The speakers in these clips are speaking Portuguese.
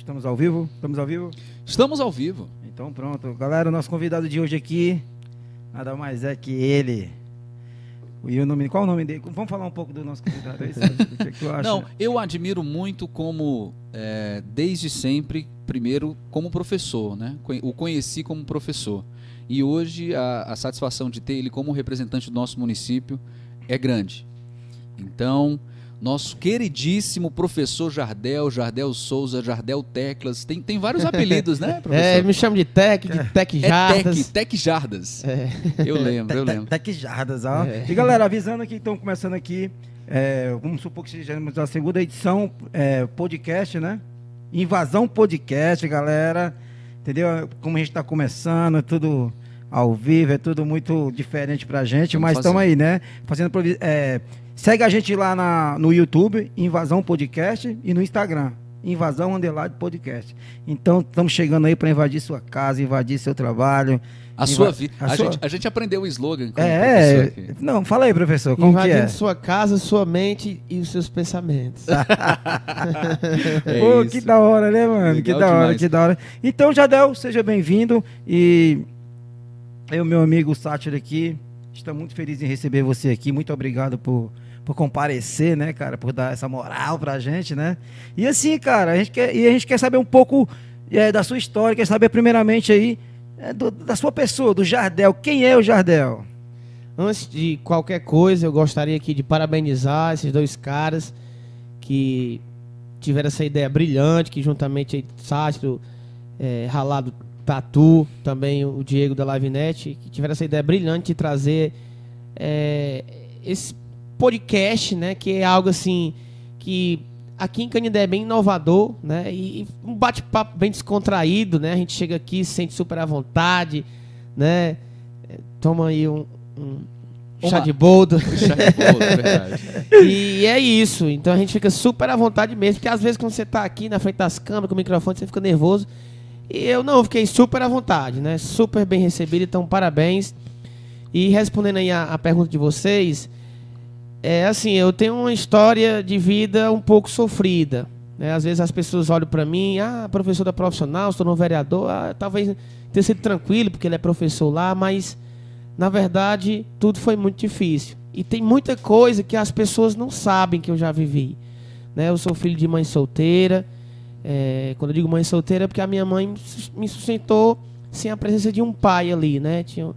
Estamos ao vivo? Estamos ao vivo? Estamos ao vivo. Então pronto. Galera, o nosso convidado de hoje aqui, nada mais é que ele. E o nome, qual o nome dele? Vamos falar um pouco do nosso convidado aí, Sérgio? O que tu acha? Não, eu admiro muito como, desde sempre, primeiro como professor, né? O conheci como professor. E hoje a satisfação de ter ele como representante do nosso município é grande. Então, nosso queridíssimo professor Jardel Souza, Jardel Teclas, tem vários apelidos, né, professor? Me chama de Tec Jardas. Tec Jardas. Eu lembro. Tec Jardas, ó. E galera, avisando que estão começando aqui, vamos supor que sejamos a segunda edição, podcast, né? Invasão Podcast, galera. Entendeu? Como a gente está começando, é tudo ao vivo, é tudo muito diferente pra gente, mas estamos aí, né? Fazendo segue a gente lá no YouTube, Invasão Podcast, e no Instagram, Invasão _ Podcast. Então, estamos chegando aí para invadir sua casa, invadir seu trabalho. Sua vida. A gente aprendeu o slogan. Não, fala aí, professor, como invadindo que é? sua casa, sua mente e os seus pensamentos. Pô, que da hora, né, mano? Legal que da hora. Então, Jardel, seja bem-vindo. E eu, meu amigo Sátiro aqui, estou muito feliz em receber você aqui. Muito obrigado por comparecer, né, cara, por dar essa moral pra gente, né? E assim, cara, a gente quer saber um pouco da sua história, quer saber primeiramente aí da sua pessoa, do Jardel. Quem é o Jardel? Antes de qualquer coisa, eu gostaria aqui de parabenizar esses dois caras que tiveram essa ideia brilhante, que juntamente aí, Sátiro, Ralado Tatu, também o Diego da LiveNet, que tiveram essa ideia brilhante de trazer esse podcast, né, que é algo assim que aqui em Canindé é bem inovador, né, e um bate-papo bem descontraído, né, a gente chega aqui, se sente super à vontade, né, toma aí um chá de boldo. Verdade. E é isso, então a gente fica super à vontade mesmo, porque às vezes quando você tá aqui na frente das câmeras com o microfone, você fica nervoso, e eu fiquei super à vontade, né, super bem recebido, então parabéns. E respondendo aí a pergunta de vocês, assim, eu tenho uma história de vida um pouco sofrida, né? Às vezes as pessoas olham para mim, professor da profissional, estou no vereador, talvez tenha sido tranquilo porque ele é professor lá, mas na verdade tudo foi muito difícil. E tem muita coisa que as pessoas não sabem que eu já vivi, né? Eu sou filho de mãe solteira, quando eu digo mãe solteira é porque a minha mãe me sustentou sem a presença de um pai ali, né? Tinha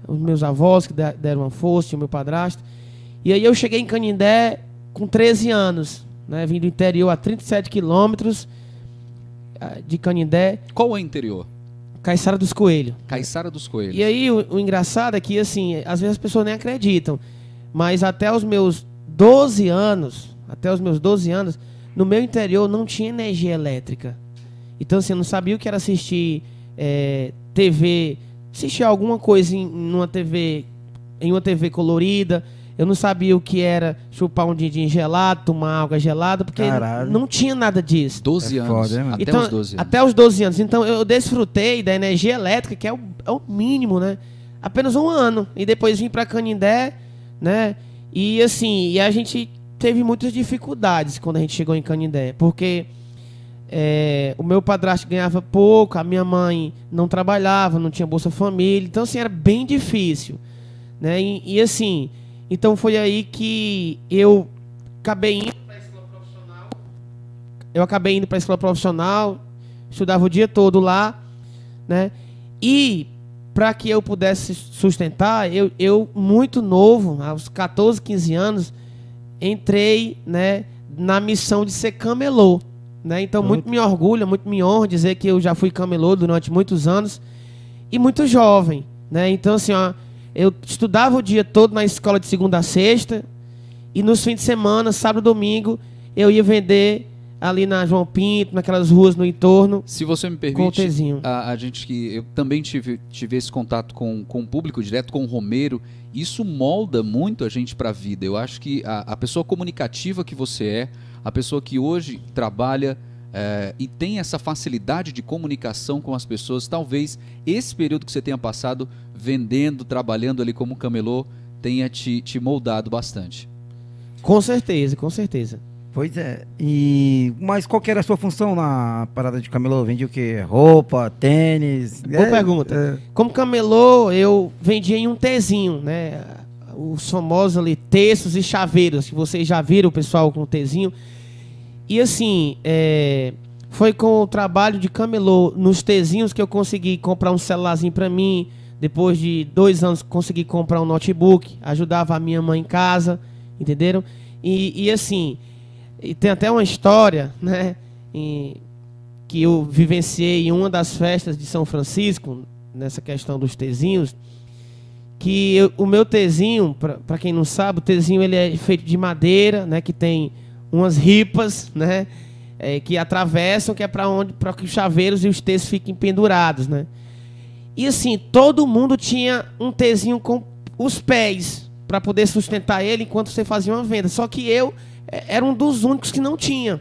os meus avós que deram uma força, tinha o meu padrasto. E aí eu cheguei em Canindé com 13 anos, né? Vim do interior a 37 quilômetros de Canindé. Qual é o interior? Caiçara dos Coelhos. Caiçara dos Coelhos. E aí o engraçado é que, assim, às vezes as pessoas nem acreditam, mas até os meus 12 anos, no meu interior não tinha energia elétrica. Então, assim, eu não sabia o que era assistir TV, assistir alguma coisa em uma TV colorida. Eu não sabia o que era chupar um din-din gelado, tomar água gelada, porque não tinha nada disso. 12 anos. Foda, hein, mano? Até os 12 anos. Até os 12 anos. Então eu desfrutei da energia elétrica, que é o mínimo, né? Apenas um ano. E depois vim para Canindé, né? E assim, a gente teve muitas dificuldades quando a gente chegou em Canindé, porque o meu padrasto ganhava pouco, a minha mãe não trabalhava, não tinha Bolsa Família. Então, assim, era bem difícil, né? E assim... Então foi aí que eu acabei indo para a escola profissional. Estudava o dia todo lá, né? E para que eu pudesse sustentar, eu muito novo, aos 14, 15 anos, entrei, né, na missão de ser camelô, né? Então muito me orgulha, muito me honra dizer que eu já fui camelô durante muitos anos e muito jovem, né? Então assim, eu estudava o dia todo na escola de segunda a sexta e nos fins de semana, sábado e domingo, eu ia vender ali na João Pinto, naquelas ruas no entorno. Se você me permite, a gente que eu também tive esse contato com o público direto, com o Romero, isso molda muito a gente para a vida. Eu acho que a pessoa comunicativa que você é, a pessoa que hoje trabalha e tem essa facilidade de comunicação com as pessoas, talvez esse período que você tenha passado vendendo, trabalhando ali como camelô, tenha te moldado bastante. Com certeza, com certeza. Pois é. Mas qual que era a sua função na parada de camelô? Vendia o quê? Roupa, tênis? Boa pergunta. Como camelô, eu vendia em um Tzinho, né? Os famosos ali, terços e chaveiros, que vocês já viram o pessoal com o Tzinho. E assim, foi com o trabalho de camelô nos Tzinhos que eu consegui comprar um celularzinho pra mim. Depois de 2 anos, consegui comprar um notebook. Ajudava a minha mãe em casa, entenderam? E assim... E tem até uma história, né, que eu vivenciei em uma das festas de São Francisco, nessa questão dos Tzinhos, que o meu Tzinho, para quem não sabe, o Tzinho ele é feito de madeira, né, que tem umas ripas, né, que atravessam, que é para que os chaveiros e os T's fiquem pendurados, né. E assim, todo mundo tinha um Tzinho com os pés para poder sustentar ele enquanto você fazia uma venda. Só que eu era um dos únicos que não tinha.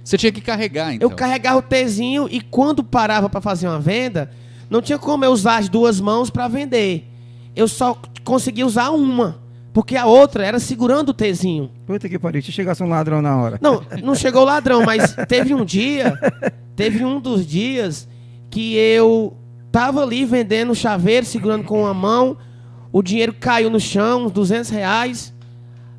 Você tinha que carregar, então? Eu carregava o Tzinho e quando parava para fazer uma venda, não tinha como eu usar as 2 mãos para vender. Eu só conseguia usar uma, porque a outra era segurando o Tzinho. Puta que pariu, se chegasse um ladrão na hora. Não chegou o ladrão, mas teve um dos dias que eu tava ali vendendo chaveiro, segurando com uma mão, o dinheiro caiu no chão, uns R$200.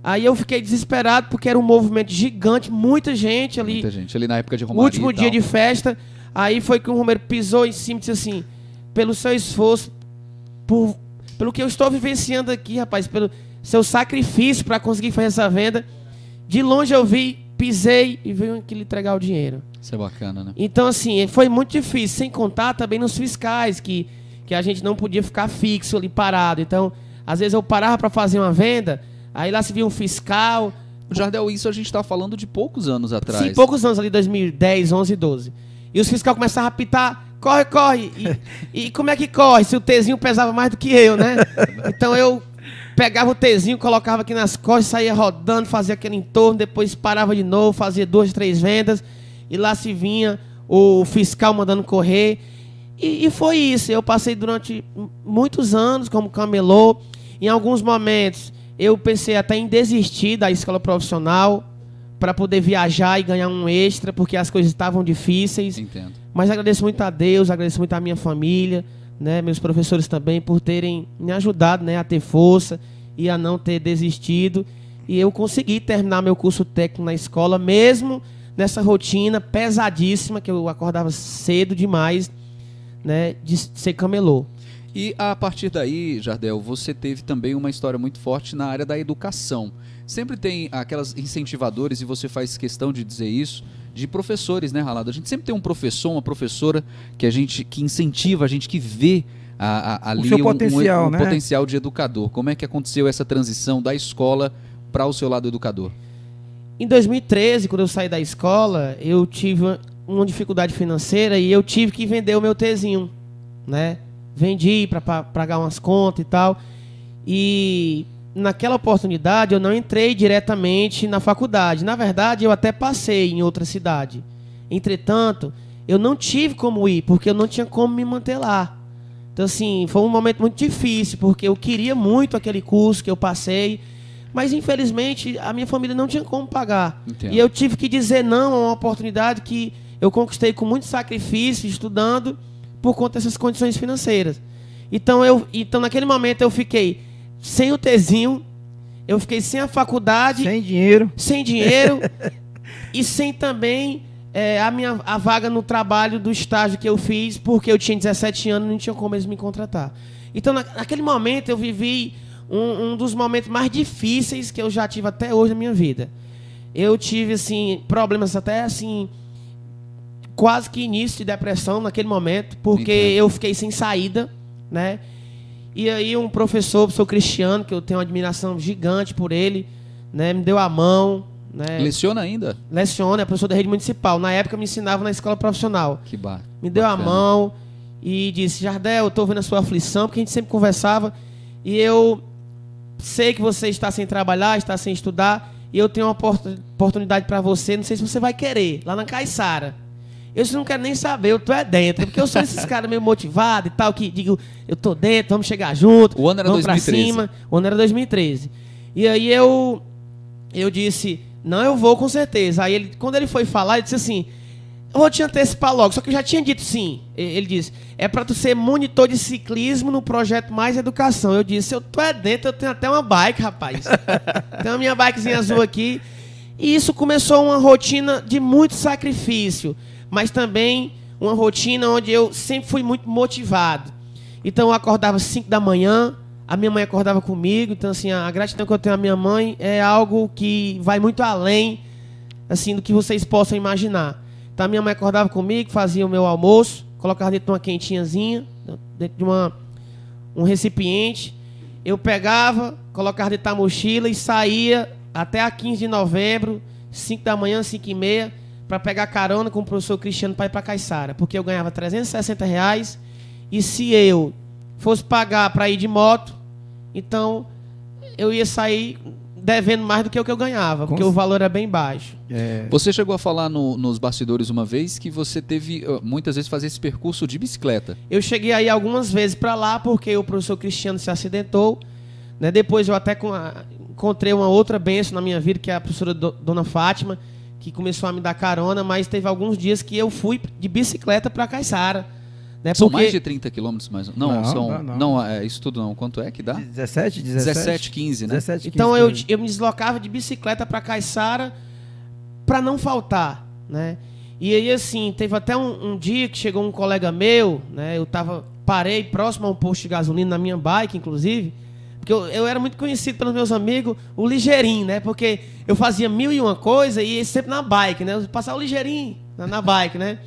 Aí eu fiquei desesperado porque era um movimento gigante, muita gente ali na época de Romaria. Último dia de festa. Aí foi que o Romeiro pisou em cima e disse assim: pelo seu esforço, pelo que eu estou vivenciando aqui, rapaz, pelo seu sacrifício para conseguir fazer essa venda. De longe eu vi, pisei e veio aqui lhe entregar o dinheiro. Isso é bacana, né? Então assim, foi muito difícil, sem contar também nos fiscais, que a gente não podia ficar fixo ali parado. Então, às vezes eu parava para fazer uma venda. Aí lá se via um fiscal. Jardel, isso a gente está falando de poucos anos atrás. Sim, poucos anos ali, 2010, 11, 12. E os fiscais começavam a apitar, corre, corre. E como é que corre? Se o Tzinho pesava mais do que eu, né? Então eu pegava o Tzinho, colocava aqui nas costas, saía rodando, fazia aquele entorno, depois parava de novo, fazia 2, 3 vendas. E lá se vinha o fiscal mandando correr. E foi isso. Eu passei durante muitos anos como camelô. Em alguns momentos... eu pensei até em desistir da escola profissional para poder viajar e ganhar um extra, porque as coisas estavam difíceis. Entendo. Mas agradeço muito a Deus, agradeço muito a minha família, né, meus professores também, por terem me ajudado, né, a ter força e a não ter desistido. E eu consegui terminar meu curso técnico na escola, mesmo nessa rotina pesadíssima, que eu acordava cedo demais, né, de ser camelô. E a partir daí, Jardel, você teve também uma história muito forte na área da educação. Sempre tem aquelas incentivadores, e você faz questão de dizer isso, de professores, né, Ralado? A gente sempre tem um professor, uma professora que incentiva a gente, que vê ali o seu potencial, né? Potencial de educador. Como é que aconteceu essa transição da escola para o seu lado educador? Em 2013, quando eu saí da escola, eu tive uma dificuldade financeira e eu tive que vender o meu Tzinho, né? Vendi para pagar umas contas e tal. E naquela oportunidade eu não entrei diretamente na faculdade. Na verdade, eu até passei em outra cidade. Entretanto, eu não tive como ir, porque eu não tinha como me manter lá. Então, assim, foi um momento muito difícil, porque eu queria muito aquele curso que eu passei, mas infelizmente a minha família não tinha como pagar. Entendo. E eu tive que dizer não a uma oportunidade que eu conquistei com muito sacrifício, estudando, por conta dessas condições financeiras. Então naquele momento eu fiquei sem o Tzinho, eu fiquei sem a faculdade, sem dinheiro e sem também a vaga no trabalho do estágio que eu fiz, porque eu tinha 17 anos e não tinha como eles me contratar. Então naquele momento eu vivi um dos momentos mais difíceis que eu já tive até hoje na minha vida. Eu tive assim problemas até assim, quase que início de depressão naquele momento, porque eu fiquei sem saída, né? E aí um professor Cristiano, que eu tenho uma admiração gigante por ele, né, me deu a mão, né? Leciona ainda? Leciona, é professor da rede municipal. Na época me ensinava na escola profissional. Que bar. Me deu a mão e disse: Jardel, eu estou vendo a sua aflição, porque a gente sempre conversava, e eu sei que você está sem trabalhar, está sem estudar, e eu tenho uma oportunidade para você, não sei se você vai querer, lá na Caiçara. Eu não quero nem saber, eu tô dentro, porque eu sou esses caras meio motivados e tal, que digo, eu tô dentro, vamos chegar junto, o ano era vamos 2013. pra cima. O ano era 2013. E aí eu disse, Não, eu vou com certeza. Aí, quando ele foi falar, ele disse assim, eu vou te antecipar logo. Só que eu já tinha dito sim. Ele disse, é para tu ser monitor de ciclismo no projeto Mais Educação. Eu disse, eu tô dentro, eu tenho até uma bike, rapaz. Tenho a minha bikezinha azul aqui. E isso começou uma rotina de muito sacrifício, mas também uma rotina onde eu sempre fui muito motivado. Então eu acordava às 5 da manhã, a minha mãe acordava comigo, então assim, a gratidão que eu tenho à minha mãe é algo que vai muito além assim, do que vocês possam imaginar. Então a minha mãe acordava comigo, fazia o meu almoço, colocava dentro de uma quentinhazinha, dentro de um recipiente, eu pegava, colocava dentro da mochila e saía até a 15 de novembro, 5 da manhã, 5h30, para pegar carona com o professor Cristiano para ir para Caiçara, porque eu ganhava R$360 e se eu fosse pagar para ir de moto, então eu ia sair devendo mais do que o que eu ganhava, porque o valor era bem baixo. Você chegou a falar nos bastidores uma vez que você teve, muitas vezes, fazer esse percurso de bicicleta. Eu cheguei aí algumas vezes para lá, porque o professor Cristiano se acidentou, né? Depois eu até encontrei uma outra bênção na minha vida, que é a professora Dona Fátima, que começou a me dar carona, mas teve alguns dias que eu fui de bicicleta para Caiçara. Né? São mais de 30 quilômetros, mais não. Não, isso tudo não. Quanto é que dá? 17, 15, né? 17, 15, então eu me deslocava de bicicleta para Caiçara para não faltar, né? E aí assim, teve até um dia que chegou um colega meu, né? Parei próximo a um posto de gasolina na minha bike, inclusive, porque eu era muito conhecido pelos meus amigos, o ligeirinho, né? Porque eu fazia 1001 coisa e sempre na bike, né? Eu passava o ligeirinho na bike, né?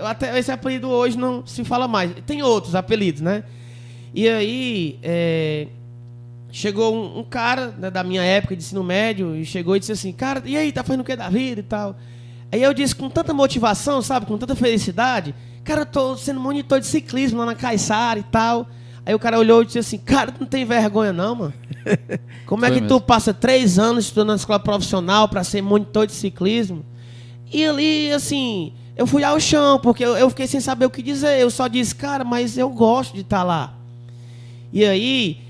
Até esse apelido hoje não se fala mais. Tem outros apelidos, né? E aí, chegou um cara, né, da minha época de ensino médio, e chegou e disse assim, cara, e aí, tá fazendo o que da vida e tal? Aí eu disse com tanta motivação, sabe, com tanta felicidade, cara, eu tô sendo monitor de ciclismo lá na Caiçara e tal. Aí o cara olhou e disse assim, cara, tu não tem vergonha não, mano? Como é que tu passa 3 anos estudando na escola profissional para ser monitor de ciclismo? E ali, assim, eu fui ao chão, porque eu fiquei sem saber o que dizer. Eu só disse, cara, mas eu gosto de estar lá. E aí,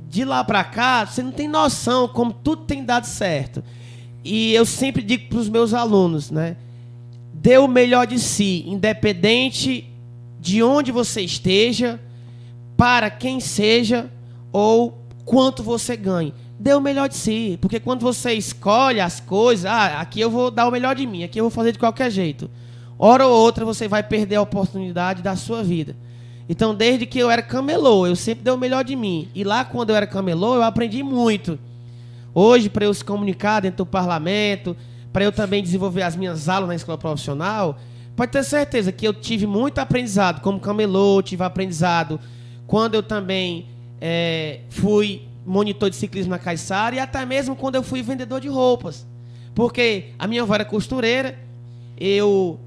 de lá para cá, você não tem noção como tudo tem dado certo. E eu sempre digo para os meus alunos, né? Dê o melhor de si, independente de onde você esteja, para quem seja ou quanto você ganhe. Dê o melhor de si, porque quando você escolhe as coisas, aqui eu vou dar o melhor de mim, aqui eu vou fazer de qualquer jeito. Hora ou outra você vai perder a oportunidade da sua vida. Então, desde que eu era camelô, eu sempre dei o melhor de mim. E lá, quando eu era camelô, eu aprendi muito. Hoje, para eu se comunicar dentro do parlamento, para eu também desenvolver as minhas aulas na escola profissional, pode ter certeza que eu tive muito aprendizado como camelô, tive aprendizado quando eu também fui monitor de ciclismo na Caiçara e até mesmo quando eu fui vendedor de roupas. Porque a minha avó era costureira,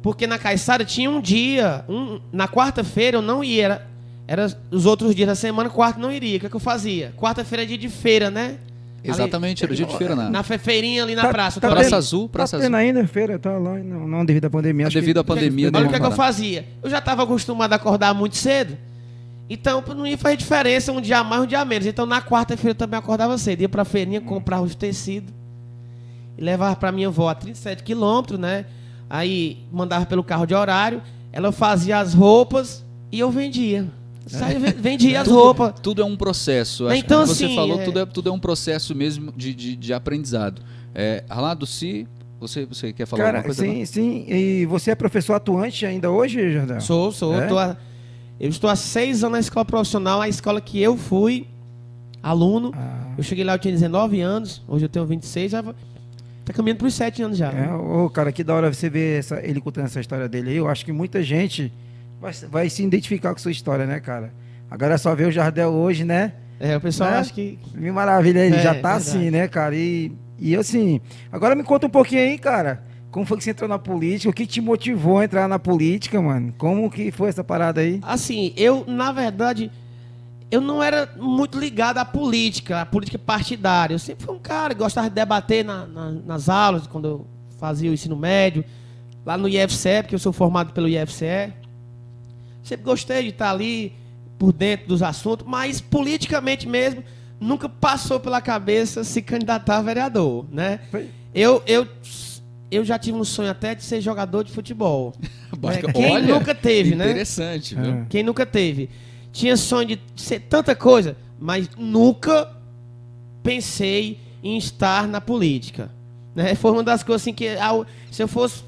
porque na Caiçara tinha um dia, na quarta-feira eu não ia, era os outros dias da semana, quarta não iria. O que eu fazia? Quarta-feira é dia de feira, né? Exatamente, era o dia de feira, né? Na feirinha ali na praça. Praça Azul, Praça Azul. Ainda feira, tá lá, não devido à pandemia. Devido à pandemia. Olha o que eu fazia. Eu já estava acostumado a acordar muito cedo, então não ia fazer diferença um dia a mais, um dia a menos. Então na quarta-feira eu também acordava cedo, ia pra feirinha, comprava os tecidos e levava pra minha avó a 37 quilômetros, né? Aí mandava pelo carro de horário, ela fazia as roupas e eu vendia. Vendia as roupas. Tudo é um processo. Acho então, que você assim, falou, tudo é um processo mesmo de aprendizado. Arlado, se você quer falar alguma coisa? Sim. E você é professor atuante ainda hoje, Jardel? Sou. Eu estou há 6 anos na escola profissional, a escola que eu fui aluno. Eu cheguei lá, eu tinha 19 anos, hoje eu tenho 26, já tá caminhando para os 7 anos já. Cara, que da hora você ver ele contando essa história dele aí. Eu acho que muita gente vai se identificar com sua história, né, cara? Agora é só ver o Jardel hoje, né? O pessoal acha que... Que maravilha, ele já tá verdade. Assim, né, cara? E assim, agora me conta um pouquinho aí, cara. Como foi que você entrou na política? O que te motivou a entrar na política, mano? Como que foi essa parada aí? Assim, na verdade, eu não era muito ligado à política partidária. Eu sempre fui um cara que gostava de debater nas aulas, quando eu fazia o ensino médio, lá no IFCE, porque eu sou formado pelo IFCE. Sempre gostei de estar ali por dentro dos assuntos, mas politicamente mesmo, nunca passou pela cabeça se candidatar a vereador, né? Eu já tive um sonho até de ser jogador de futebol. Quem nunca teve, né? Interessante, viu? Quem nunca teve. Tinha sonho de ser tanta coisa, mas nunca pensei em estar na política. Né? Foi uma das coisas assim que, se eu fosse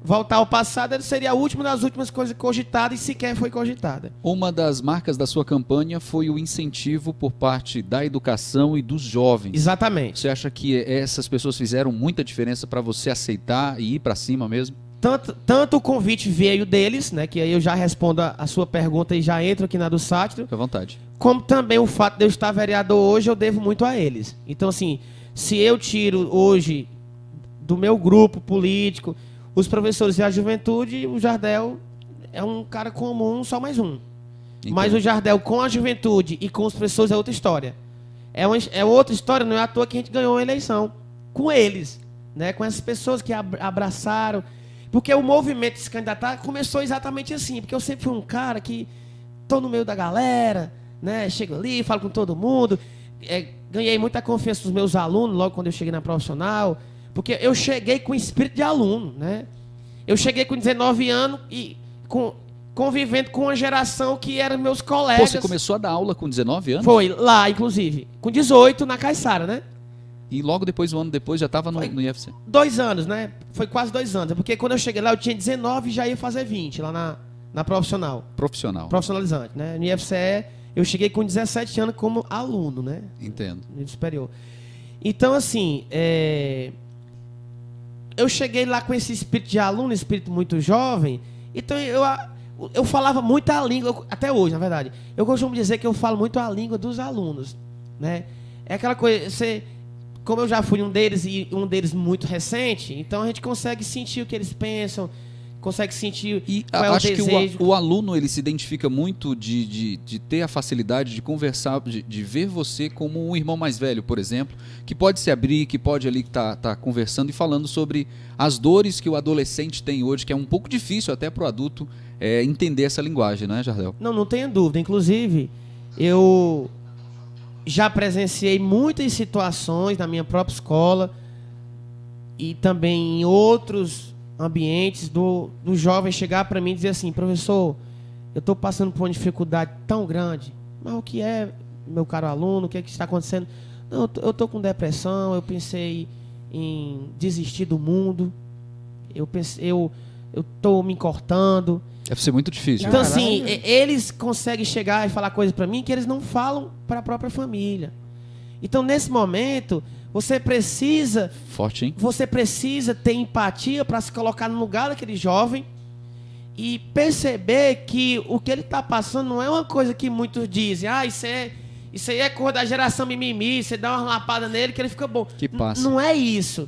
voltar ao passado, seria a última das últimas coisas cogitadas e sequer foi cogitada. Uma das marcas da sua campanha foi o incentivo por parte da educação e dos jovens. Exatamente. Você acha que essas pessoas fizeram muita diferença para você aceitar e ir para cima mesmo? Tanto o convite veio deles, né, que aí eu já respondo a sua pergunta e já entro aqui na do Sátiro. Fique à vontade. Como também o fato de eu estar vereador hoje, eu devo muito a eles. Então, assim, se eu tiro hoje do meu grupo político os professores e a juventude, o Jardel é um cara comum, só mais um. Entendi. Mas o Jardel com a juventude e com os professores é outra história. É outra história, não é à toa que a gente ganhou a eleição. Com eles, né? Com essas pessoas que abraçaram. Porque o movimento de se candidatar começou exatamente assim. Porque eu sempre fui um cara que estou no meio da galera, né? Chego ali, falo com todo mundo. Ganhei muita confiança dos meus alunos logo quando eu cheguei na profissional. Porque eu cheguei com espírito de aluno, né? Eu cheguei com 19 anos e convivendo com uma geração que eram meus colegas. Pô, você começou a dar aula com 19 anos? Foi, lá, inclusive. Com 18, na Caiçara, né? E logo depois, um ano depois, já estava no IFC? 2 anos, né? Foi quase 2 anos. Porque quando eu cheguei lá, eu tinha 19 e já ia fazer 20, lá na profissional. Profissionalizante, né? No IFCE, eu cheguei com 17 anos como aluno, né? Entendo. Nível superior. Então, assim, eu cheguei lá com esse espírito de aluno, espírito muito jovem, então eu falava muito a língua, até hoje, na verdade. Eu costumo dizer que eu falo muito a língua dos alunos, né? É aquela coisa, como eu já fui um deles e um deles muito recente, então a gente consegue sentir o que eles pensam, consegue sentir qual é o desejo. Acho que o aluno ele se identifica muito de ter a facilidade de conversar, de ver você como um irmão mais velho, por exemplo, que pode se abrir, que pode ali estar conversando e falando sobre as dores que o adolescente tem hoje, que é um pouco difícil até para o adulto entender essa linguagem, né, Jardel? Não tenha dúvida. Inclusive, eu já presenciei muitas situações na minha própria escola e também em outros ambientes do jovem chegar para mim e dizer assim: professor, eu estou passando por uma dificuldade tão grande, mas o que é, meu caro aluno, o que é que está acontecendo? Não, eu estou com depressão, eu pensei em desistir do mundo, eu estou me cortando. Deve ser muito difícil. Então, assim, eles conseguem chegar e falar coisas para mim que eles não falam para a própria família. Então, nesse momento, você precisa... Forte, hein? Você precisa ter empatia para se colocar no lugar daquele jovem e perceber que o que ele está passando não é uma coisa que muitos dizem. Isso aí é coisa da geração mimimi, você dá uma lapada nele que ele fica bom. Que passa. Não é isso.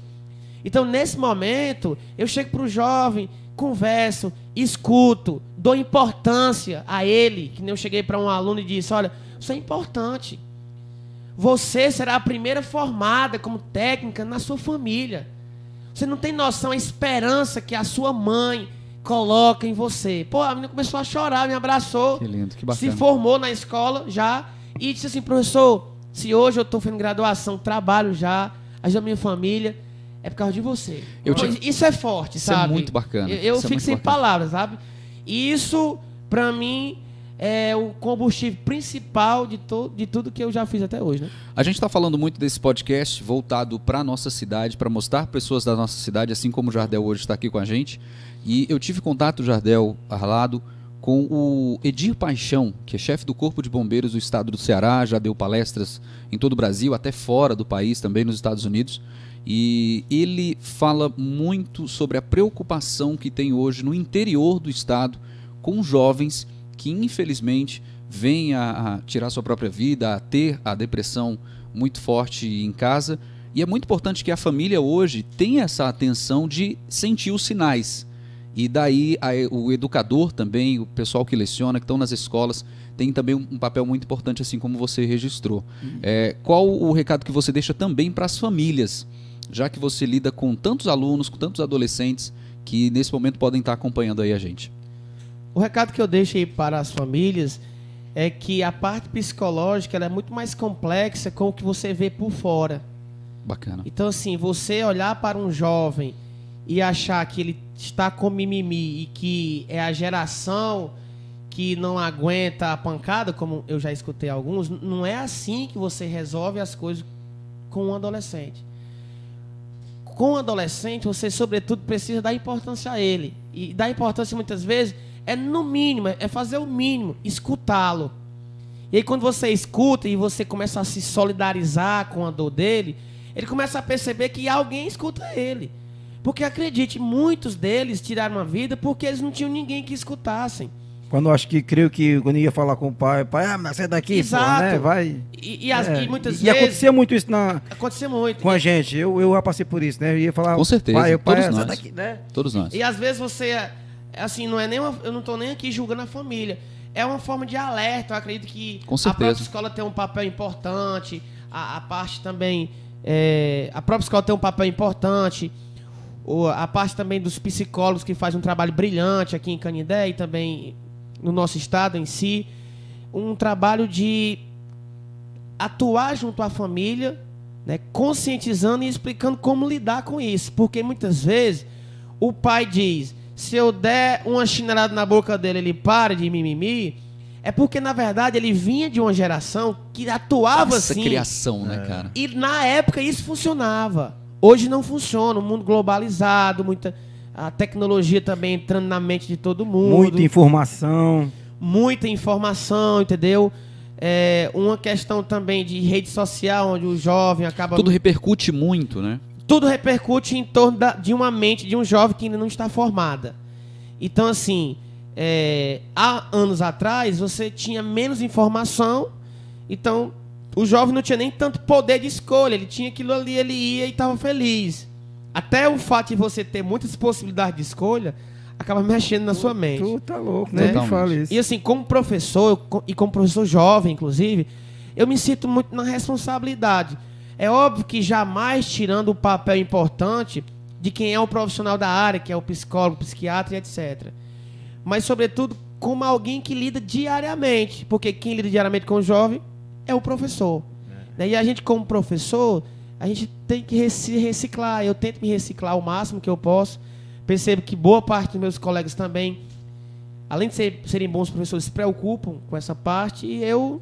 Então, nesse momento, eu chego para o jovem, converso, escuto, dou importância a ele, que nem eu cheguei para um aluno e disse: olha, isso é importante. Você será a primeira formada como técnica na sua família. Você não tem noção da esperança que a sua mãe coloca em você. Pô, a menina começou a chorar, me abraçou. Que lindo, que bacana. Se formou na escola já e disse assim: professor, se hoje eu estou fazendo graduação, trabalho já, ajudo a minha família, é por causa de você. Isso é forte, sabe? Isso é muito bacana. Eu fico sem palavras, sabe? E isso, para mim, é o combustível principal de tudo que eu já fiz até hoje, né? A gente está falando muito desse podcast voltado para a nossa cidade, para mostrar pessoas da nossa cidade, assim como o Jardel hoje está aqui com a gente. E eu tive contato, Jardel Arlado, com o Edir Paixão, que é chefe do Corpo de Bombeiros do estado do Ceará, já deu palestras em todo o Brasil, até fora do país, também nos Estados Unidos. E ele fala muito sobre a preocupação que tem hoje no interior do estado com jovens que infelizmente vêm a tirar sua própria vida, a ter a depressão muito forte em casa. E é muito importante que a família hoje tenha essa atenção de sentir os sinais. E daí o educador também, o pessoal que leciona, que estão nas escolas, tem também um papel muito importante, assim como você registrou. Qual o recado que você deixa também para as famílias, já que você lida com tantos alunos, com tantos adolescentes que nesse momento podem estar acompanhando aí a gente? O recado que eu deixo aí para as famílias é que a parte psicológica ela é muito mais complexa com o que você vê por fora. Bacana. Então, assim, você olhar para um jovem e achar que ele está com mimimi e que é a geração que não aguenta a pancada, como eu já escutei alguns, não é assim que você resolve as coisas com um adolescente. Com um adolescente, você, sobretudo, precisa dar importância a ele. E dar importância, muitas vezes, é no mínimo, é fazer o mínimo, escutá-lo. E aí, quando você escuta e você começa a se solidarizar com a dor dele, ele começa a perceber que alguém escuta ele. Porque, acredite, muitos deles tiraram a vida porque eles não tinham ninguém que escutassem. Quando eu acho que creio que quando ia falar com o pai, mas sai daqui, exato. Pô, né? Vai. E muitas vezes. E acontecia muito isso acontecia muito. Com a gente. Eu já passei por isso, né? Eu ia falar. Com certeza. Pai, todos nós. Daqui, né? Todos nós. E às vezes você. Assim, não é nem eu não estou nem aqui julgando a família. É uma forma de alerta. Eu acredito que com certeza. A própria escola tem um papel importante. A parte também. A própria escola tem um papel importante. A parte também dos psicólogos que fazem um trabalho brilhante aqui em Canindé e também no nosso estado em si, um trabalho de atuar junto à família, né, conscientizando e explicando como lidar com isso, porque muitas vezes o pai diz, se eu der uma chinelada na boca dele, ele para de mimimi, é porque na verdade ele vinha de uma geração que atuava assim. Essa criação, né, cara? E na época isso funcionava. Hoje não funciona, um mundo globalizado, a tecnologia também entrando na mente de todo mundo. Muita informação. Muita informação, entendeu? Uma questão também de rede social, onde o jovem acaba... Tudo repercute muito, né? Tudo repercute em torno de uma mente de um jovem que ainda não está formada. Então, assim, há anos atrás, você tinha menos informação, então o jovem não tinha nem tanto poder de escolha, ele tinha aquilo ali, ele ia e estava feliz. Até o fato de você ter muitas possibilidades de escolha acaba mexendo na sua mente. Tu tá louco, né? Me fala isso. E assim, como professor, e como professor jovem, inclusive, eu me sinto muito na responsabilidade. É óbvio que jamais tirando o papel importante de quem é o profissional da área, que é o psicólogo, psiquiatra e etc. Mas, sobretudo, como alguém que lida diariamente. Porque quem lida diariamente com o jovem é o professor. E a gente, como professor... A gente tem que se reciclar. Eu tento me reciclar o máximo que eu posso. Percebo que boa parte dos meus colegas também, além de serem bons professores, se preocupam com essa parte. E eu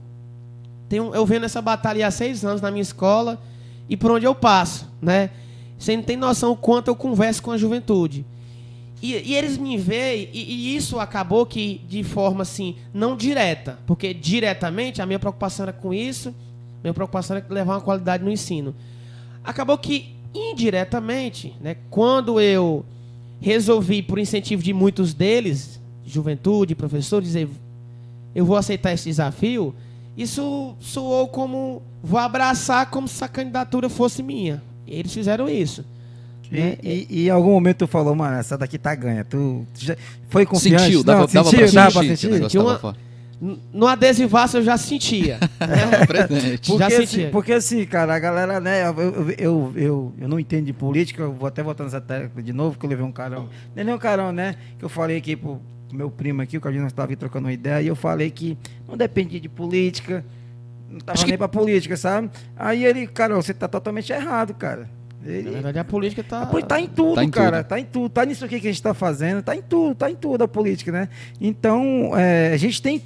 venho nessa batalha há 6 anos na minha escola e por onde eu passo, né? Você não tem noção o quanto eu converso com a juventude. E eles me veem, e isso acabou que de forma assim, não direta, porque diretamente a minha preocupação era com isso, minha preocupação era levar uma qualidade no ensino. Acabou que, indiretamente, né, quando eu resolvi, por incentivo de muitos deles, juventude, professores, dizer, eu vou aceitar esse desafio, isso soou como, vou abraçar como se a candidatura fosse minha. E eles fizeram isso. E em algum momento tu falou, mano, essa daqui tá ganha. Tu já foi confiante? Sentiu, dava pra sentir. No adesivaço eu já sentia. Porque assim, cara, a galera, né, eu não entendo de política, eu vou até voltar nessa tecla de novo, que eu levei um carão. Nem um carão, né? Que eu falei aqui pro meu primo aqui, o Carlinhos estava aqui trocando uma ideia, e eu falei que não dependia de política, não tava nem pra política, sabe? Aí ele, cara, você tá totalmente errado, cara. Na verdade, a política tá em tudo, tá em cara. Tudo. Tá em tudo. Tá nisso aqui que a gente tá fazendo. Tá em tudo a política, né? Então, a gente tem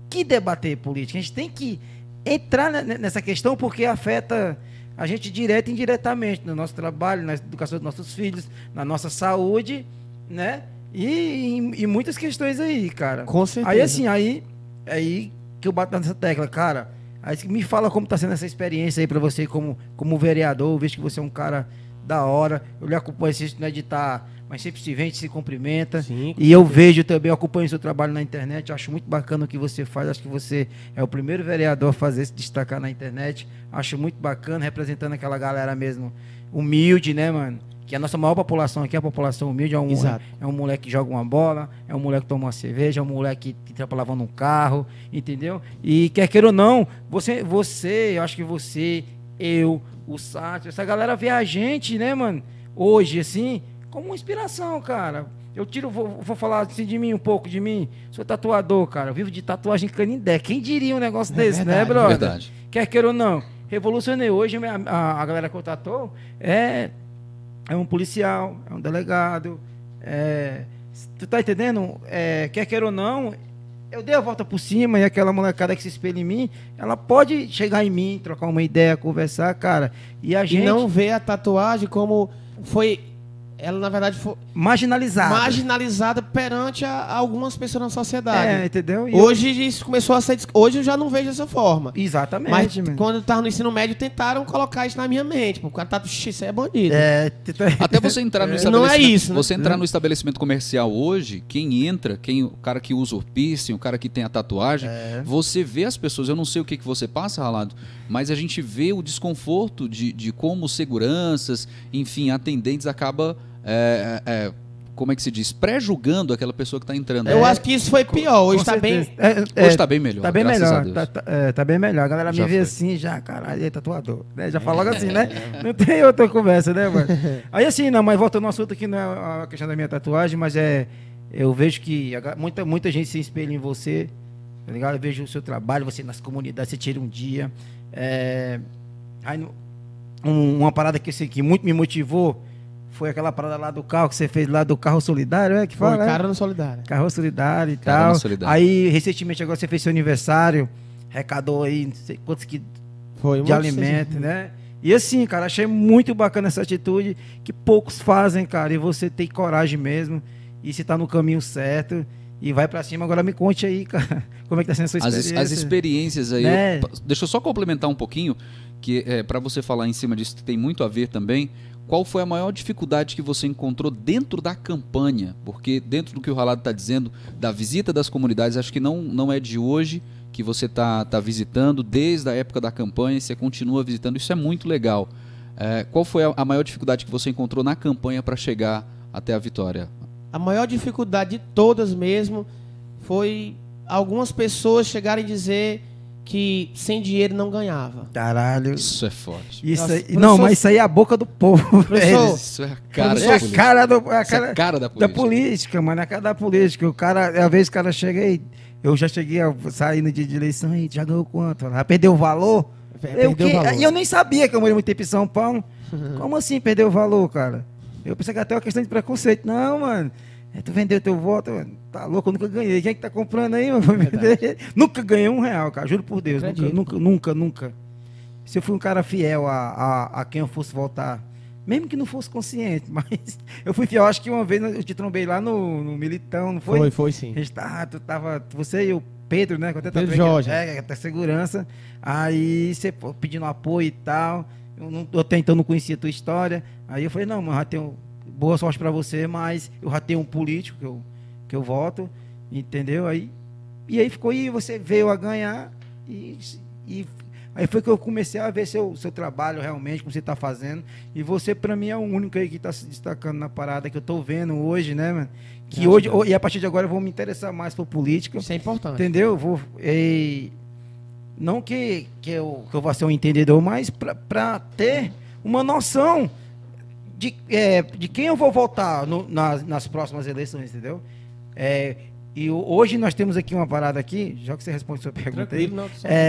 que debater política. A gente tem que entrar nessa questão porque afeta a gente direto e indiretamente no nosso trabalho, na educação dos nossos filhos, na nossa saúde, né? E muitas questões aí, cara. Com certeza. Aí, assim, aí que eu bato nessa tecla, cara. Aí me fala como está sendo essa experiência aí para você como vereador. Eu vejo que você é um cara da hora. Eu lhe acompanho, você não é de estar, mas sempre se vê, se cumprimenta. Sim, e eu vejo também, eu acompanho o seu trabalho na internet. Eu acho muito bacana o que você faz. Acho que você é o primeiro vereador a fazer se destacar na internet. Acho muito bacana, representando aquela galera mesmo humilde, né, mano? Que a nossa maior população aqui é a população humilde. É um moleque que joga uma bola, é um moleque que toma uma cerveja, é um moleque que trampa lavando um carro, entendeu? E quer queira ou não, eu acho que você, eu, o Sátio, essa galera vê a gente, né, mano, hoje, assim, como uma inspiração, cara. Eu vou falar assim de mim, um pouco de mim. Sou tatuador, cara. Eu vivo de tatuagem em Canindé. Quem diria um negócio desse, verdade, né, brother? Verdade. Quer queira ou não. revolucionei. Hoje a galera que contratou é um policial, é um delegado, tu tá entendendo? Quer queira ou não, eu dei a volta por cima e aquela molecada que se espelha em mim, ela pode chegar em mim, trocar uma ideia, conversar, cara. E a gente... E não vê a tatuagem como foi... Ela, na verdade, foi... Marginalizada perante algumas pessoas na sociedade. Entendeu? Hoje isso começou a ser... Hoje eu já não vejo dessa forma. Exatamente. Mas quando eu estava no ensino médio, tentaram colocar isso na minha mente. Porque o cara tá... Isso é bandido. Até você entrar no estabelecimento... Não é isso, né? Você entrar no estabelecimento comercial hoje, o cara que usa o piercing, o cara que tem a tatuagem, você vê as pessoas... Eu não sei o que você passa, Ralado, mas a gente vê o desconforto de como seguranças, enfim, atendentes acabam... como é que se diz? Pré-julgando aquela pessoa que está entrando. Eu acho que isso foi pior. Hoje está bem... Hoje está bem melhor. Está bem melhor. Tá bem melhor. A galera me vê assim já, caralho, tatuador. Né? Já fala logo assim, né? Não tem outra conversa, né, mano? Aí assim, não, mas voltando ao assunto aqui, não é a questão da minha tatuagem, mas eu vejo que muita gente se espelha em você, tá ligado? Eu vejo o seu trabalho, você nas comunidades, você tira um dia. Aí, uma parada que muito me motivou foi aquela parada lá do carro que você fez lá do carro solidário, que fala? Foi, Carro Solidário. Carro solidário e tal. Aí, recentemente, agora você fez seu aniversário, arrecadou aí não sei quantos de alimento, né? E assim, cara, achei muito bacana essa atitude que poucos fazem, cara. E você tem coragem mesmo. E você tá no caminho certo. E vai pra cima. Agora me conte aí, cara, como é que tá sendo a sua experiência. As experiências aí. Né? Deixa eu só complementar um pouquinho, que para você falar em cima disso, que tem muito a ver também. Qual foi a maior dificuldade que você encontrou dentro da campanha? Porque dentro do que o Ralado está dizendo, da visita das comunidades, acho que não é de hoje que você tá visitando, desde a época da campanha, você continua visitando, isso é muito legal. Qual foi a maior dificuldade que você encontrou na campanha para chegar até a vitória? A maior dificuldade de todas mesmo foi algumas pessoas chegarem a dizer que sem dinheiro não ganhava. Caralho. Isso é forte. Isso aí, não, mas isso aí é a boca do povo. Isso é a cara da política. É a cara da política, mano. É a cara da política. O cara, às vezes o cara chega aí, eu já cheguei a sair no dia de eleição e já ganhou quanto? Já perdeu o valor? E eu nem sabia que eu morei muito tempo em São Paulo. Como assim perdeu o valor, cara? Eu pensei que até uma questão de preconceito. Não, mano. Tu vendeu teu voto, mano. Tá louco, eu nunca ganhei. Quem é que tá comprando aí, mano? Nunca ganhei R$1, cara. Juro por Deus. Nunca. Se eu fui um cara fiel a quem eu fosse votar, mesmo que não fosse consciente, mas eu fui fiel. Acho que uma vez eu te trombei lá no Militão, não foi? Foi sim. Tu tava, você e o Pedro, né? Pedro Jorge. Até segurança. Aí você pedindo apoio e tal. Eu até então não conhecia a tua história. Aí eu falei, não, mas já tenho... Boa sorte para você, mas eu já tenho um político que eu voto, entendeu? E aí ficou, e você veio a ganhar, e aí foi que eu comecei a ver seu trabalho realmente, como você está fazendo, e você, para mim, é o único aí que está se destacando na parada que eu estou vendo hoje, né, mano? Que hoje, e a partir de agora eu vou me interessar mais por política. Isso é importante. Entendeu? Não que eu vá ser um entendedor, mas para ter uma noção de quem eu vou votar nas próximas eleições, entendeu? E hoje nós temos aqui uma parada aqui, já que você responde a sua pergunta aí.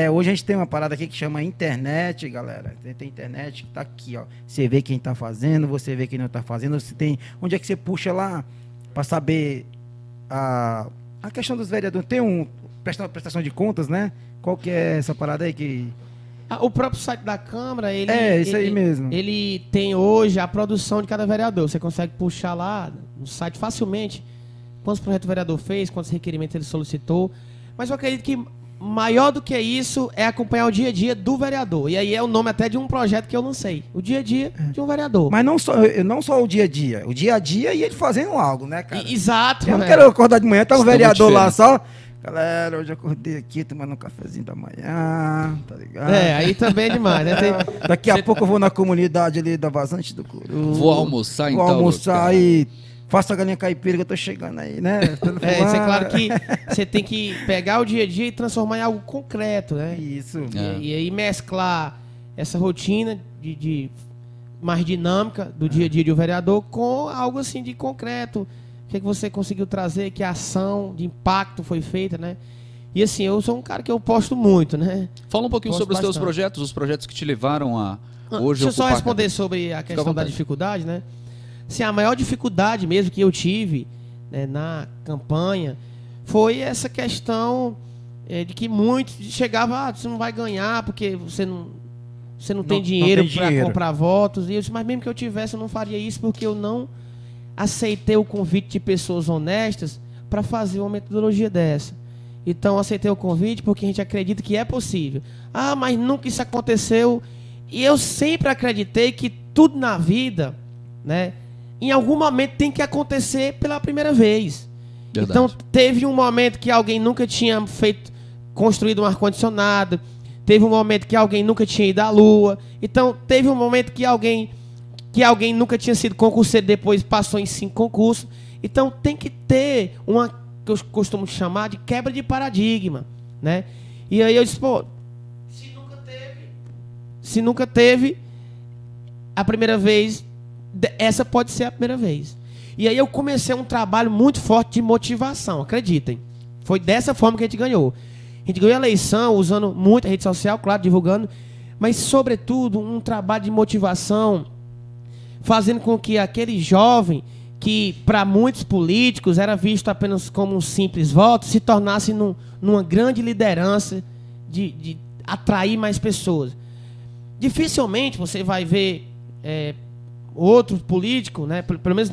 Hoje a gente tem uma parada aqui que chama internet, galera. Tem internet que tá aqui, ó. Você vê quem tá fazendo, você vê quem não tá fazendo. Você tem, onde é que você puxa lá para saber a questão dos vereadores? Tem prestação de contas, né? Qual que é essa parada aí que... O próprio site da Câmara, isso aí mesmo. Ele tem hoje a produção de cada vereador. Você consegue puxar lá no site facilmente quantos projetos o vereador fez, quantos requerimentos ele solicitou. Mas eu acredito que maior do que isso é acompanhar o dia a dia do vereador. E aí é o nome até de um projeto que eu lancei. O dia a dia de um vereador. Mas não só o dia a dia. O dia a dia e ele fazendo algo, né, cara? Exato. Eu não quero acordar de manhã, tá um vereador lá só... Galera, hoje eu acordei aqui tomando um cafezinho da manhã, tá ligado? Aí também é demais, né? Daqui a pouco eu vou na comunidade ali da Vazante do Curu. Vou almoçar então. Vou almoçar e faço a galinha caipira que eu tô chegando aí, né? Isso é claro que você tem que pegar o dia a dia e transformar em algo concreto, né? Isso. E aí mesclar essa rotina de mais dinâmica do dia a dia de um vereador com algo assim de concreto. O que você conseguiu trazer, que a ação de impacto foi feita, né? E assim, eu sou um cara que eu posto muito, né? Fala um pouquinho sobre os teus projetos, os projetos que te levaram a hoje... Deixa eu só responder sobre a questão da dificuldade, né? Assim, a maior dificuldade mesmo que eu tive, né, na campanha foi essa questão de que muitos chegavam, você não vai ganhar porque você não tem dinheiro para comprar votos. E eu disse, mas mesmo que eu tivesse, eu não faria isso porque eu não aceitei o convite de pessoas honestas para fazer uma metodologia dessa. Então, aceitei o convite porque a gente acredita que é possível. Ah, mas nunca isso aconteceu. E eu sempre acreditei que tudo na vida, né, em algum momento tem que acontecer pela primeira vez. Verdade. Então, teve um momento que alguém nunca tinha construído um ar-condicionado. Teve um momento que alguém nunca tinha ido à Lua. Então, teve um momento que alguém nunca tinha sido concurseiro, depois passou em 5 concursos. Então, tem que ter uma que eu costumo chamar de quebra de paradigma, né? E aí eu disse, pô, se nunca teve a primeira vez, essa pode ser a primeira vez. E aí eu comecei um trabalho muito forte de motivação, acreditem. Foi dessa forma que a gente ganhou. A gente ganhou a eleição usando muito a rede social, claro, divulgando, mas sobretudo um trabalho de motivação, fazendo com que aquele jovem que para muitos políticos era visto apenas como um simples voto, se tornasse numa grande liderança de atrair mais pessoas. Dificilmente você vai ver outro político, né, pelo menos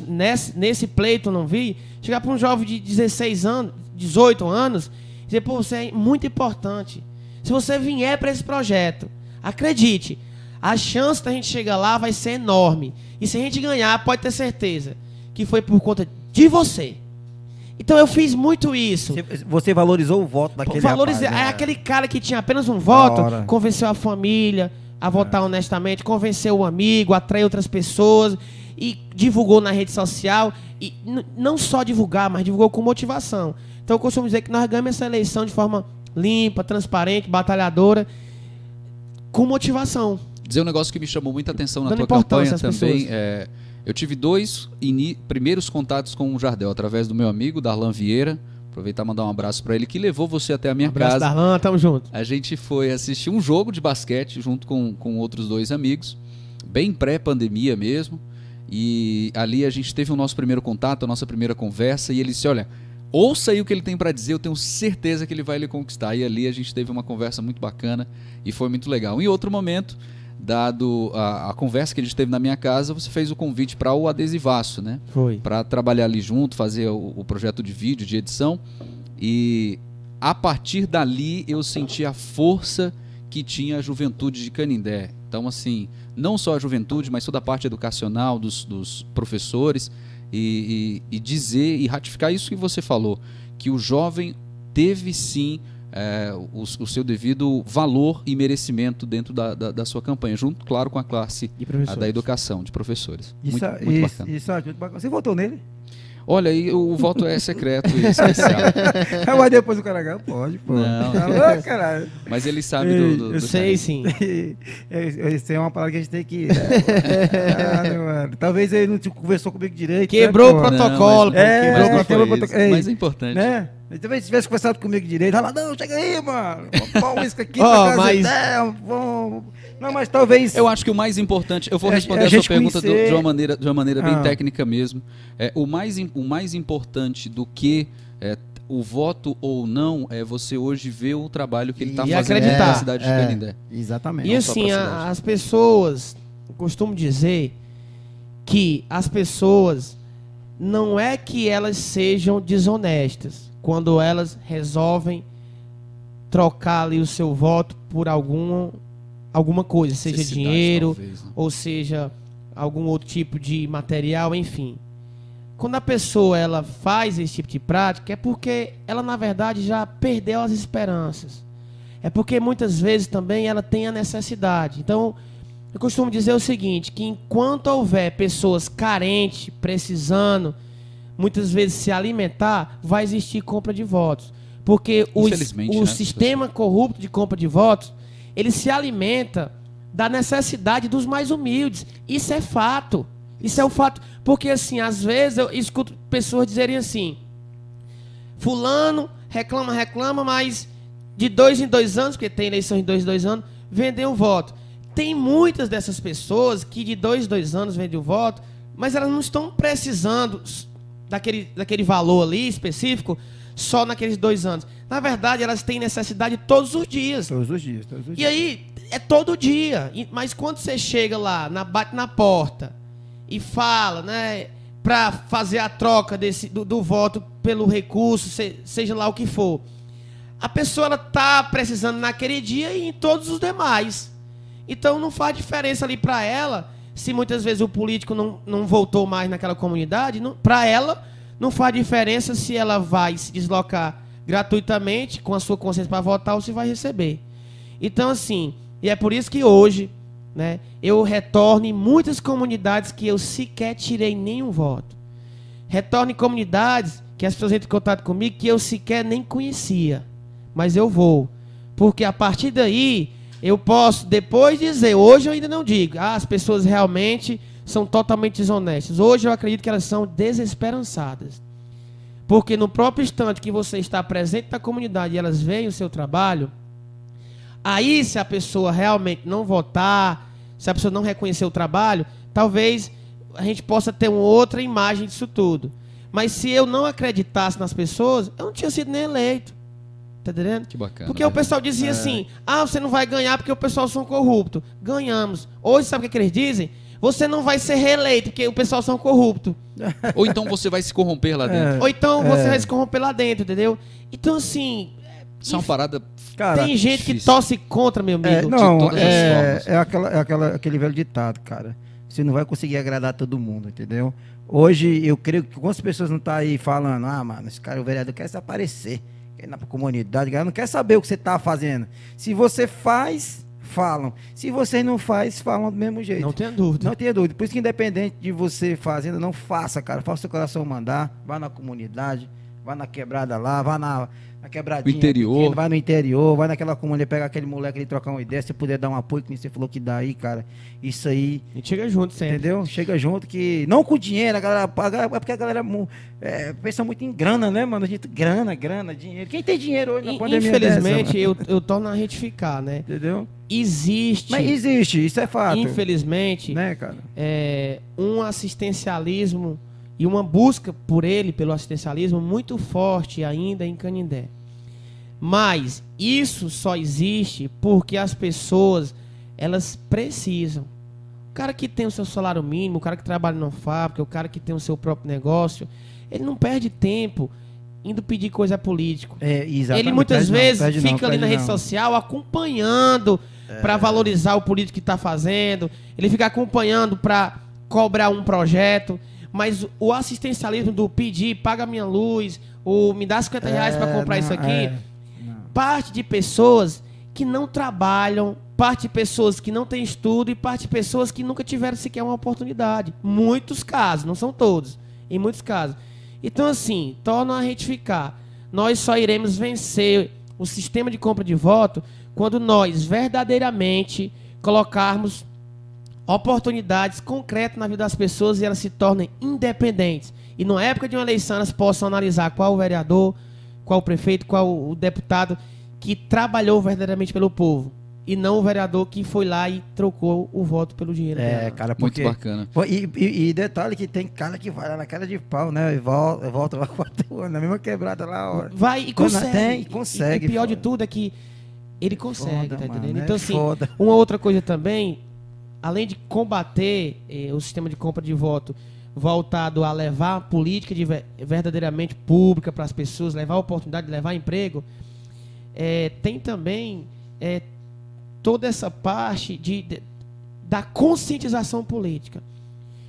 nesse pleito eu não vi, chegar para um jovem de 16 anos, 18 anos, e dizer, pô, você é muito importante. Se você vier para esse projeto, acredite, a chance da gente chegar lá vai ser enorme. E se a gente ganhar, pode ter certeza que foi por conta de você. Então eu fiz muito isso. Você valorizou o voto daquele rapaz, né? Aquele cara que tinha apenas um voto, convenceu a família a votar honestamente, convenceu o amigo, atraiu outras pessoas e divulgou na rede social. E não só divulgar, mas divulgou com motivação. Então eu costumo dizer que nós ganhamos essa eleição de forma limpa, transparente, batalhadora, com motivação. Dizer um negócio que me chamou muita atenção na tua campanha também eu tive 2 primeiros contatos com o Jardel, através do meu amigo, Darlan Vieira. Aproveitar e mandar um abraço para ele, que levou você até a minha casa. Darlan, tamo junto. A gente foi assistir um jogo de basquete junto com outros 2 amigos, bem pré-pandemia mesmo. E ali a gente teve o nosso primeiro contato, a nossa primeira conversa, e ele disse, olha, ouça aí o que ele tem para dizer, eu tenho certeza que ele vai lhe conquistar. E ali a gente teve uma conversa muito bacana e foi muito legal. Em outro momento, dado a conversa que a gente teve na minha casa, você fez o convite para o Adesivaço, né? Foi. Para trabalhar ali junto, fazer o projeto de vídeo, de edição. E a partir dali eu senti a força que tinha a juventude de Canindé. Então, assim, não só a juventude, mas toda a parte educacional dos professores e dizer e ratificar isso que você falou, que o jovem teve sim o seu devido valor e merecimento dentro da sua campanha, junto, claro, com a classe da educação, de professores. Muito bacana. Isso é muito bacana. Você votou nele? Olha, aí o voto é secreto e especial. Mas depois o cara ganha, pode, pô. Não. Tá, caralho. Mas ele sabe do eu sei, sim. Isso é uma palavra que a gente tem que... mano. Talvez ele não conversou comigo direito. Quebrou o protocolo. Quebrou o protocolo. Mas é importante. Né? Talvez se tivesse conversado comigo direito, ela, não, chega aí, mano. Põe um uísque aqui Não, mas talvez... Eu acho que o mais importante... Eu vou responder a sua pergunta de uma maneira bem técnica mesmo. O mais importante do que o voto ou não é você hoje ver o trabalho que ele está fazendo na cidade de Canindé. Exatamente. E assim, as pessoas... Eu costumo dizer que as pessoas... Não é que elas sejam desonestas quando elas resolvem trocar ali o seu voto por alguma coisa, seja dinheiro, talvez, né? Ou seja algum outro tipo de material, enfim. Quando a pessoa ela faz esse tipo de prática, é porque ela na verdade já perdeu as esperanças. É porque muitas vezes também ela tem a necessidade. Então, eu costumo dizer o seguinte, que enquanto houver pessoas carentes, precisando, muitas vezes se alimentar, vai existir compra de votos. Porque o sistema corrupto de compra de votos, ele se alimenta da necessidade dos mais humildes. Isso é fato. Isso é um fato. Porque, assim, às vezes eu escuto pessoas dizerem assim, fulano reclama, mas de 2 em 2 anos, porque tem eleição de 2 em 2 anos, vender um voto. Tem muitas dessas pessoas que de 2 em 2 anos vendem o voto, mas elas não estão precisando daquele valor ali específico só naqueles 2 anos. Na verdade, elas têm necessidade todos os dias. Todos os dias. E aí, é todo dia. Mas quando você chega lá, bate na porta e fala, né, para fazer a troca do voto pelo recurso, seja lá o que for, a pessoa está precisando naquele dia e em todos os demais. Então não faz diferença ali para ela, se muitas vezes o político não voltou mais naquela comunidade, para ela não faz diferença se ela vai se deslocar gratuitamente com a sua consciência para votar ou se vai receber. Então assim, e é por isso que hoje, né, eu retorno em muitas comunidades que eu sequer tirei nenhum voto. Retorno em comunidades que as pessoas entram em contato comigo que eu sequer nem conhecia. Mas eu vou. Porque a partir daí, eu posso depois dizer, hoje eu ainda não digo, as pessoas realmente são totalmente desonestas. Hoje eu acredito que elas são desesperançadas. Porque no próprio instante que você está presente na comunidade e elas veem o seu trabalho, aí se a pessoa realmente não votar, se a pessoa não reconhecer o trabalho, talvez a gente possa ter uma outra imagem disso tudo. Mas se eu não acreditasse nas pessoas, eu não tinha sido nem eleito. Tá entendendo? Que bacana. Porque o pessoal dizia assim, você não vai ganhar porque o pessoal são corruptos. Ganhamos. Hoje, sabe o que eles dizem? Você não vai ser reeleito porque o pessoal são corruptos. Ou então você vai se corromper lá dentro. Ou então você vai se corromper lá dentro, entendeu? Então, assim... Isso é uma parada... Cara, tem gente difícil. que torce contra, meu amigo. Não, de todas as formas. aquele velho ditado, cara. Você não vai conseguir agradar todo mundo, entendeu? Hoje, eu creio que quantas pessoas não estão aí falando, mano, esse cara, o vereador quer se aparecer. Na comunidade, ela não quer saber o que você está fazendo. Se você faz, falam. Se você não faz, falam do mesmo jeito. Não tenha dúvida. Não tenha dúvida. Por isso que independente de você fazendo, não faça, cara. Faça o seu coração mandar. Vá na comunidade, vá na quebrada lá, vá na quebradinha. No interior. Pequena, vai no interior, vai naquela comunidade, pega aquele moleque ali, trocar uma ideia. Se puder dar um apoio, que você falou que dá aí, cara. Isso aí. A gente chega junto sempre. Entendeu? Chega junto que... Não com dinheiro, a galera paga. É porque a galera pensa muito em grana, né, mano? A gente, grana, dinheiro. Quem tem dinheiro hoje na pandemia? Infelizmente, eu torno a retificar, né? Entendeu? Existe. Mas existe, isso é fato. Infelizmente, né, cara? Um assistencialismo e uma busca pelo assistencialismo muito forte ainda em Canindé. Mas isso só existe porque as pessoas, elas precisam. O cara que tem o seu salário mínimo, o cara que trabalha numa fábrica, o cara que tem o seu próprio negócio, ele não perde tempo indo pedir coisa a político. Exatamente. Ele muitas vezes fica ali na rede social acompanhando para valorizar o político que está fazendo. Ele fica acompanhando para cobrar um projeto. Mas o assistencialismo do pedir, paga minha luz, ou me dá R$50 para comprar isso aqui, parte de pessoas que não trabalham, parte de pessoas que não têm estudo e parte de pessoas que nunca tiveram sequer uma oportunidade. Muitos casos, não são todos, em muitos casos. Então, assim, torna a retificar. Nós só iremos vencer o sistema de compra de voto quando nós verdadeiramente colocarmos oportunidades concretas na vida das pessoas e elas se tornem independentes. E na época de uma eleição elas possam analisar qual o vereador, qual o prefeito, qual o deputado que trabalhou verdadeiramente pelo povo. E não o vereador que foi lá e trocou o voto pelo dinheiro. Cara, porque... Muito bacana. E detalhe que tem cara que vai lá na cara de pau, né? E volta lá 4 anos, na mesma quebrada lá. Ó. Vai e consegue. Consegue. E pior de tudo é que ele consegue, tá entendendo? Mano, então, assim, uma outra coisa também, além de combater o sistema de compra de voto voltado a levar a política verdadeiramente pública para as pessoas, levar a oportunidade de levar emprego, tem também toda essa parte da conscientização política.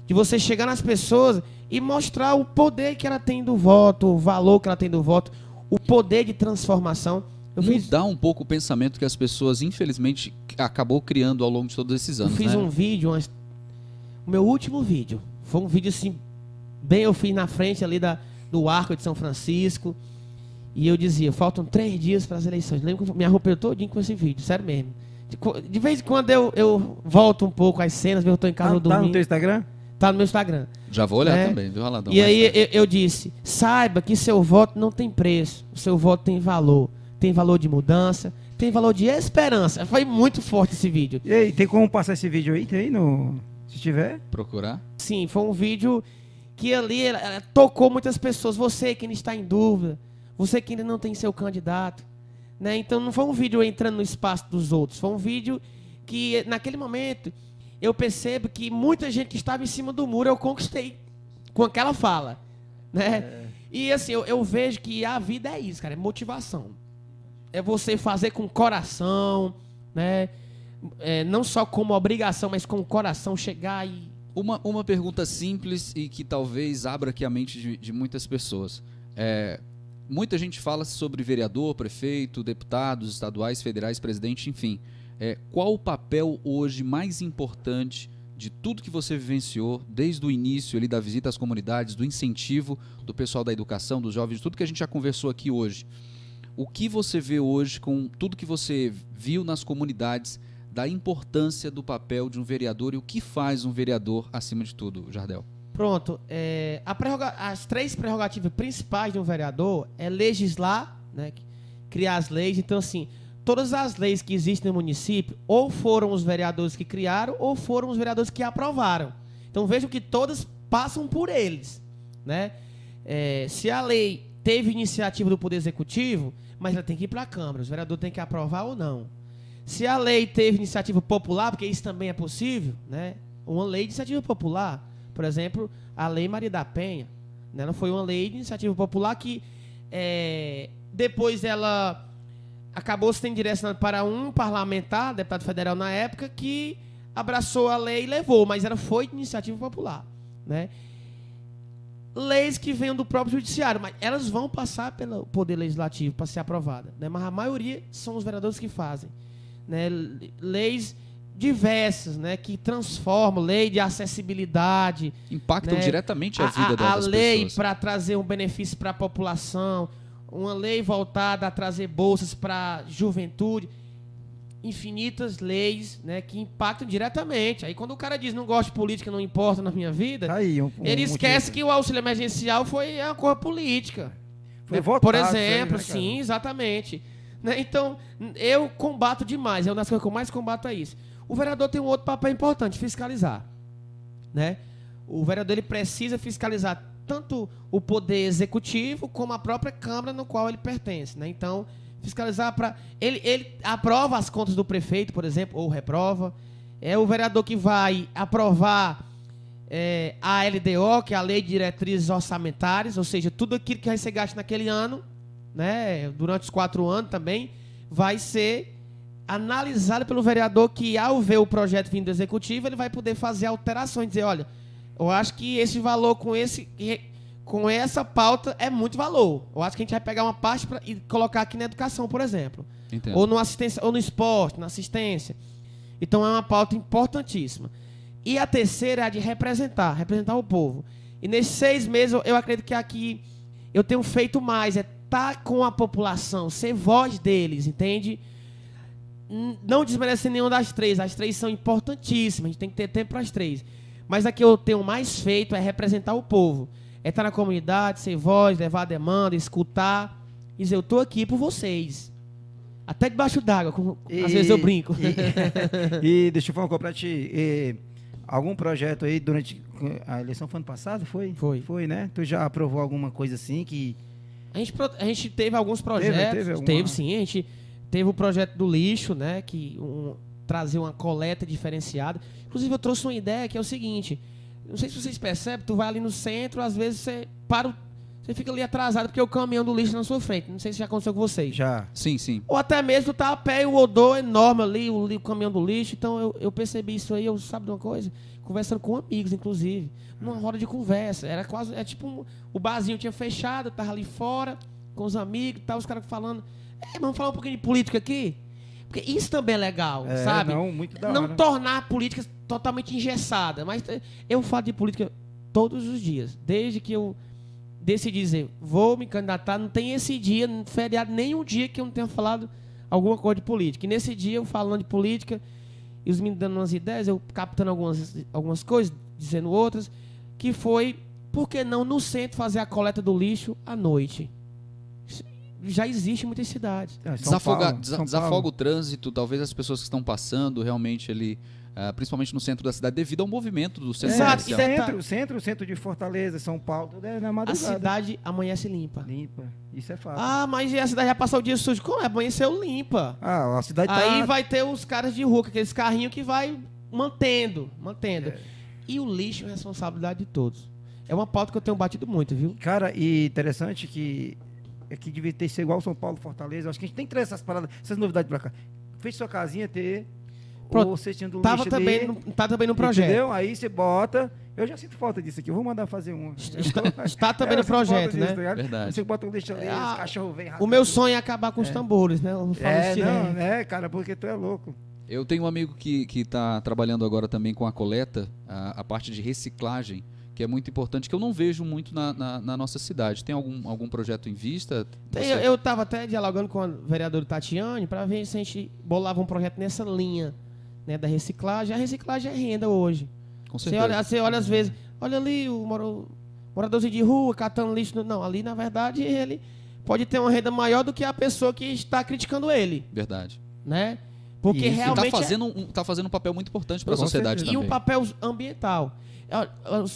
De você chegar nas pessoas e mostrar o poder que ela tem do voto, o valor que ela tem do voto, o poder de transformação. Mudar um pouco o pensamento que as pessoas, infelizmente, acabou criando ao longo de todos esses anos. Eu fiz um vídeo, o meu último vídeo, foi um vídeo assim, eu fiz na frente ali do Arco de São Francisco, e eu dizia, faltam 3 dias para as eleições. Lembro que eu me arrupei todinho com esse vídeo, sério mesmo. De vez em quando eu volto um pouco às cenas, eu estou em casa dormindo. Tá no teu Instagram? Tá no meu Instagram. Já vou olhar também, viu, Raladão? E aí eu disse, saiba que seu voto não tem preço, o seu voto tem valor. tem valor de mudança, tem valor de esperança. Foi muito forte esse vídeo. E aí, tem como passar esse vídeo aí? Tem no... Se tiver? Procurar? Sim, foi um vídeo que ali ela tocou muitas pessoas. Você que ainda está em dúvida, você que ainda não tem seu candidato, né? Então não foi um vídeo entrando no espaço dos outros, foi um vídeo que naquele momento eu percebo que muita gente que estava em cima do muro eu conquistei com aquela fala, né? E assim, eu vejo que a vida é isso, cara, é motivação. É você fazer com o coração, né? Não só como obrigação, mas com o coração chegar e... Uma pergunta simples e que talvez abra aqui a mente de muitas pessoas. Muita gente fala sobre vereador, prefeito, deputados estaduais, federais, presidente, enfim. Qual o papel hoje mais importante de tudo que você vivenciou, desde o início ali da visita às comunidades, do incentivo do pessoal da educação, dos jovens, tudo que a gente já conversou aqui hoje? O que você vê hoje com tudo que você viu nas comunidades da importância do papel de um vereador e o que faz um vereador acima de tudo, Jardel? Pronto. As 3 prerrogativas principais de um vereador é legislar, né, criar as leis. Então, assim, todas as leis que existem no município, ou foram os vereadores que criaram, ou foram os vereadores que aprovaram. Então, vejam que todas passam por eles, né? Se a lei teve iniciativa do Poder Executivo, mas ela tem que ir para a Câmara, os vereadores têm que aprovar ou não. Se a lei teve iniciativa popular, porque isso também é possível, né? Uma lei de iniciativa popular, por exemplo, a Lei Maria da Penha, né? Ela foi uma lei de iniciativa popular que depois ela acabou sendo direcionada para um parlamentar, deputado federal na época, que abraçou a lei e levou, mas ela foi de iniciativa popular, né? Leis que venham do próprio judiciário, mas elas vão passar pelo Poder Legislativo para ser aprovada, né? Mas a maioria são os vereadores que fazem, né? Leis diversas, né, que transformam, lei de acessibilidade, impactam, né, diretamente a vida das pessoas. A lei para trazer um benefício para a população, uma lei voltada a trazer bolsas para a juventude, infinitas leis, né, que impactam diretamente. Aí quando o cara diz não gosto de política, não importa na minha vida, ele esquece que o auxílio emergencial foi uma coisa política. Foi né? votado, Por exemplo, né, sim, exatamente. Né? Então, eu combato demais, é uma das coisas que eu mais combato é isso. O vereador tem um outro papel importante, fiscalizar, né? O vereador ele precisa fiscalizar tanto o poder executivo como a própria Câmara no qual ele pertence, né? Então, fiscalizar para... Ele aprova as contas do prefeito, por exemplo, ou reprova. É o vereador que vai aprovar a LDO, que é a Lei de Diretrizes Orçamentárias, ou seja, tudo aquilo que vai ser gasto naquele ano, né, durante os 4 anos também, vai ser analisado pelo vereador que, ao ver o projeto vindo do executivo, ele vai poder fazer alterações, dizer, olha, eu acho que esse valor com essa pauta é muito valor. Eu acho que a gente vai pegar uma parte e colocar aqui na educação, por exemplo. Entendo. Ou no assistência, ou no esporte, na assistência. Então é uma pauta importantíssima. E a terceira é a de representar o povo. E nesses 6 meses, eu acredito que aqui eu tenho feito mais, estar com a população, ser voz deles, entende? Não desmerecendo nenhuma das 3, as 3 são importantíssimas, a gente tem que ter tempo para as 3. Mas a que eu tenho mais feito é representar o povo. É estar na comunidade, ser voz, levar a demanda, escutar, e dizer, eu estou aqui por vocês. Até debaixo d'água, às vezes eu brinco. E deixa eu falar uma coisa para ti. Algum projeto aí durante a eleição foi ano passado? Foi? Foi, né? Tu já aprovou alguma coisa assim que... A gente teve alguns projetos. Teve sim. A gente teve o projeto do lixo, né? Que trazer uma coleta diferenciada. Inclusive, eu trouxe uma ideia que é o seguinte. Não sei se vocês percebem, tu vai ali no centro, às vezes você fica ali atrasado porque o caminhão do lixo na sua frente. Não sei se já aconteceu com vocês. Já. Sim, sim. Ou até mesmo tu tá a pé e o odor enorme ali, o caminhão do lixo. Então eu percebi isso aí, sabe de uma coisa? Conversando com amigos, inclusive. Numa roda de conversa. Era quase, tipo, o barzinho tinha fechado, eu tava ali fora, com os amigos e tal, os caras falando, vamos falar um pouquinho de política aqui? Porque isso também é legal, sabe? Não, muito da não hora. Tornar a política totalmente engessada. Mas eu falo de política todos os dias. Desde que eu decidi dizer, vou me candidatar, não tem esse dia, feriado, nenhum dia que eu não tenha falado alguma coisa de política. E nesse dia, eu falando de política, e os meninos dando umas ideias, eu captando algumas coisas, dizendo outras, que foi, por que não no centro fazer a coleta do lixo à noite? já existe em muitas cidades. Desafoga o trânsito, talvez as pessoas que estão passando realmente ali, principalmente no centro da cidade, devido ao movimento do centro comercial. Centro de Fortaleza, São Paulo, tudo é na madrugada. A cidade amanhece limpa. Limpa, isso é fato. Mas a cidade já passou o dia sujo. Como é? Amanheceu limpa. A cidade Aí vai ter os caras de rua, aqueles carrinhos que vai mantendo. E o lixo é responsabilidade de todos. É uma pauta que eu tenho batido muito, viu? Cara, e interessante que devia ter ser igual São Paulo, Fortaleza. Acho que a gente tem que trazer essas paradas, essas novidades pra cá. Fez sua casinha, ou cestinha do lixo tá também no projeto. Entendeu? Aí você bota... Eu já sinto falta disso aqui. Eu vou mandar fazer um. Está também no projeto, né? Verdade. Você bota um lixo ali, os cachorros vêm rasgando. O meu sonho é acabar com os tambores, né? Cara, porque tu é louco. Eu tenho um amigo que está trabalhando agora também com a coleta, a parte de reciclagem, que é muito importante, que eu não vejo muito na nossa cidade. Tem algum projeto em vista? Eu estava até dialogando com a vereadora Tatiane para ver se a gente bolava um projeto nessa linha, né, da reciclagem. A reciclagem é renda hoje. Com certeza. Você olha às vezes, olha ali o moradorzinho de rua catando lixo. Não, ali na verdade ele pode ter uma renda maior do que a pessoa que está criticando ele. Verdade. Né? Porque realmente está fazendo um papel muito importante para a sociedade também. E um papel ambiental.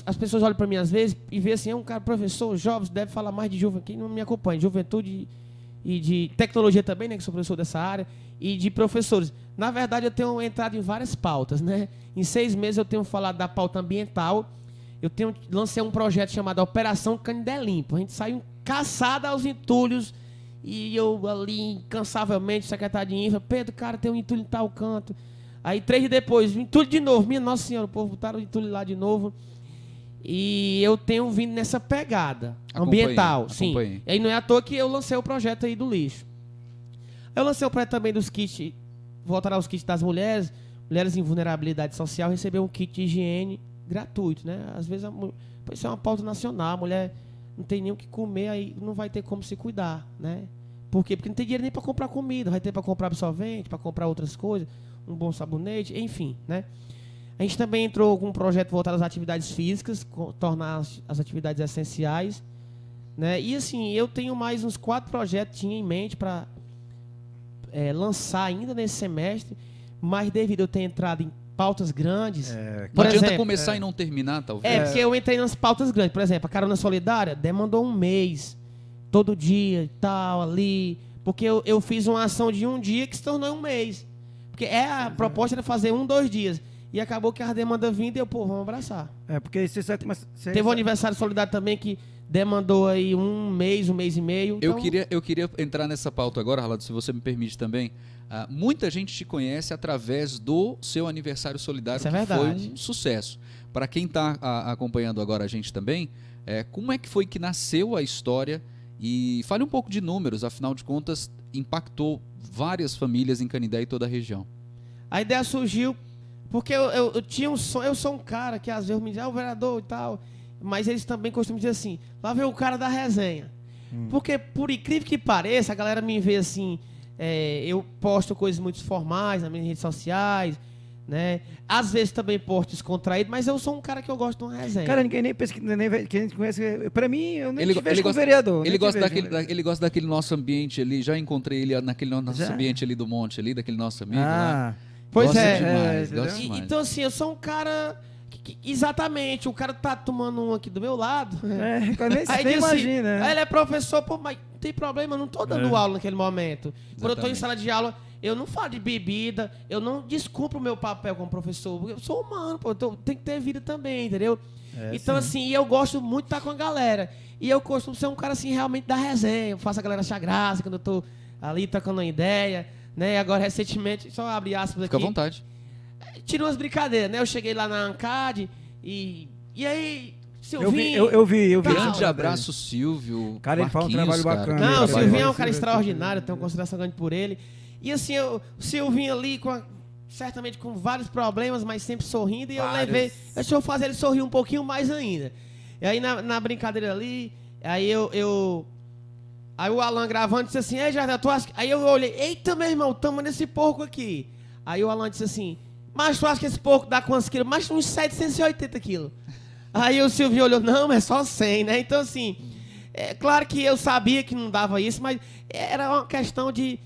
As pessoas olham para mim às vezes e veem assim, um cara professor, jovem, deve falar mais de juventude, quem não me acompanha, juventude e de tecnologia também, né, que sou professor dessa área, e de professores. Na verdade, eu tenho entrado em várias pautas, né? Em 6 meses eu tenho falado da pauta ambiental. Lancei um projeto chamado Operação Canindé Limpo. A gente saiu caçada aos entulhos e eu ali, incansavelmente, secretário de infra, Pedro, cara, tem um entulho em tal canto. Aí 3 dias depois, entulho de novo. Minha Nossa Senhora, o povo botaram o entulho lá de novo. E eu tenho vindo nessa pegada ambiental. Sim. E aí não é à toa que eu lancei o projeto aí do lixo. Eu lancei o projeto também dos kits, voltará aos kits das mulheres em vulnerabilidade social, receber um kit de higiene gratuito, né? Às vezes isso é uma pauta nacional, a mulher não tem nem o que comer, aí não vai ter como se cuidar, né? Por quê? Porque não tem dinheiro nem para comprar comida, vai ter para comprar absorvente, para comprar outras coisas, um bom sabonete, enfim, né? A gente também entrou com um projeto voltado às atividades físicas, tornar as atividades essenciais, né? E assim, eu tenho mais uns 4 projetos em mente para lançar ainda nesse semestre, mas devido a eu ter entrado em pautas grandes... Não adianta começar e não terminar, talvez. Porque eu entrei nas pautas grandes. Por exemplo, a Carona Solidária demandou 1 mês, todo dia e tal, ali, porque eu fiz uma ação de 1 dia que se tornou 1 mês. Porque a proposta era fazer 1, 2 dias. E acabou que a demanda vindo e eu, vamos abraçar. Porque você sabe... Teve um aniversário solidário também que demandou aí 1 mês, 1 mês e meio. Então... Eu queria entrar nessa pauta agora, Ralado, se você me permite também. Muita gente te conhece através do seu aniversário solidário, que foi um sucesso. Para quem está acompanhando agora a gente também, como é que foi que nasceu a história? E fale um pouco de números, afinal de contas, impactou várias famílias em Canindé e toda a região. A ideia surgiu porque eu tinha um sonho. Eu sou um cara que às vezes me diz, o vereador e tal, mas eles também costumam dizer assim, lá vem o cara da resenha. Porque, por incrível que pareça, a galera me vê assim, eu posto coisas muito formais nas minhas redes sociais, né? Às vezes também posto descontraído, mas eu sou um cara que eu gosto de uma resenha. Cara, ninguém nem pensa que quem a gente conhece. Pra mim, eu nem te vejo como vereador. Ele gosta daquele nosso ambiente ali. Já encontrei ele naquele nosso ambiente ali do monte, ali, daquele nosso amigo lá. Pois gosto demais. Então, assim, eu sou um cara... Exatamente, o cara tá tomando um aqui do meu lado. Aí nem imagina. Aí ele é professor, mas não tem problema, eu não tô dando aula naquele momento. Exatamente. Quando eu tô em sala de aula, eu não falo de bebida, eu não descumpro o meu papel como professor. Eu sou humano, tem que ter vida também, entendeu? Então, assim, eu gosto muito de estar com a galera. E eu costumo ser um cara, assim, realmente da resenha. Eu faço a galera achar graça quando eu tô ali tocando uma ideia, né? Agora, recentemente, só abrir aspas aqui. Fica à vontade. Tira umas brincadeiras, né? Eu cheguei lá na ANCAD e aí, Silvinho... Eu vi. Grande abraço, Silvio. Cara, ele faz um trabalho bacana. Não, o Silvinho é um cara extraordinário, eu tenho uma consideração grande por ele. E assim, o Silvinho ali, certamente com vários problemas, mas sempre sorrindo, e eu levei... Deixa eu fazer ele sorrir um pouquinho mais ainda. E aí, na brincadeira ali, aí aí o Alan gravando disse assim, Jardel, tu acha... Aí eu olhei, eita, meu irmão, tamo nesse porco aqui. Aí o Alan disse assim... Mas tu acha que esse porco dá quantos quilos? Mas uns 780 quilos. Aí o Silvio olhou, não, é só 100, né? Então, assim, É claro que eu sabia que não dava isso, mas era uma questão de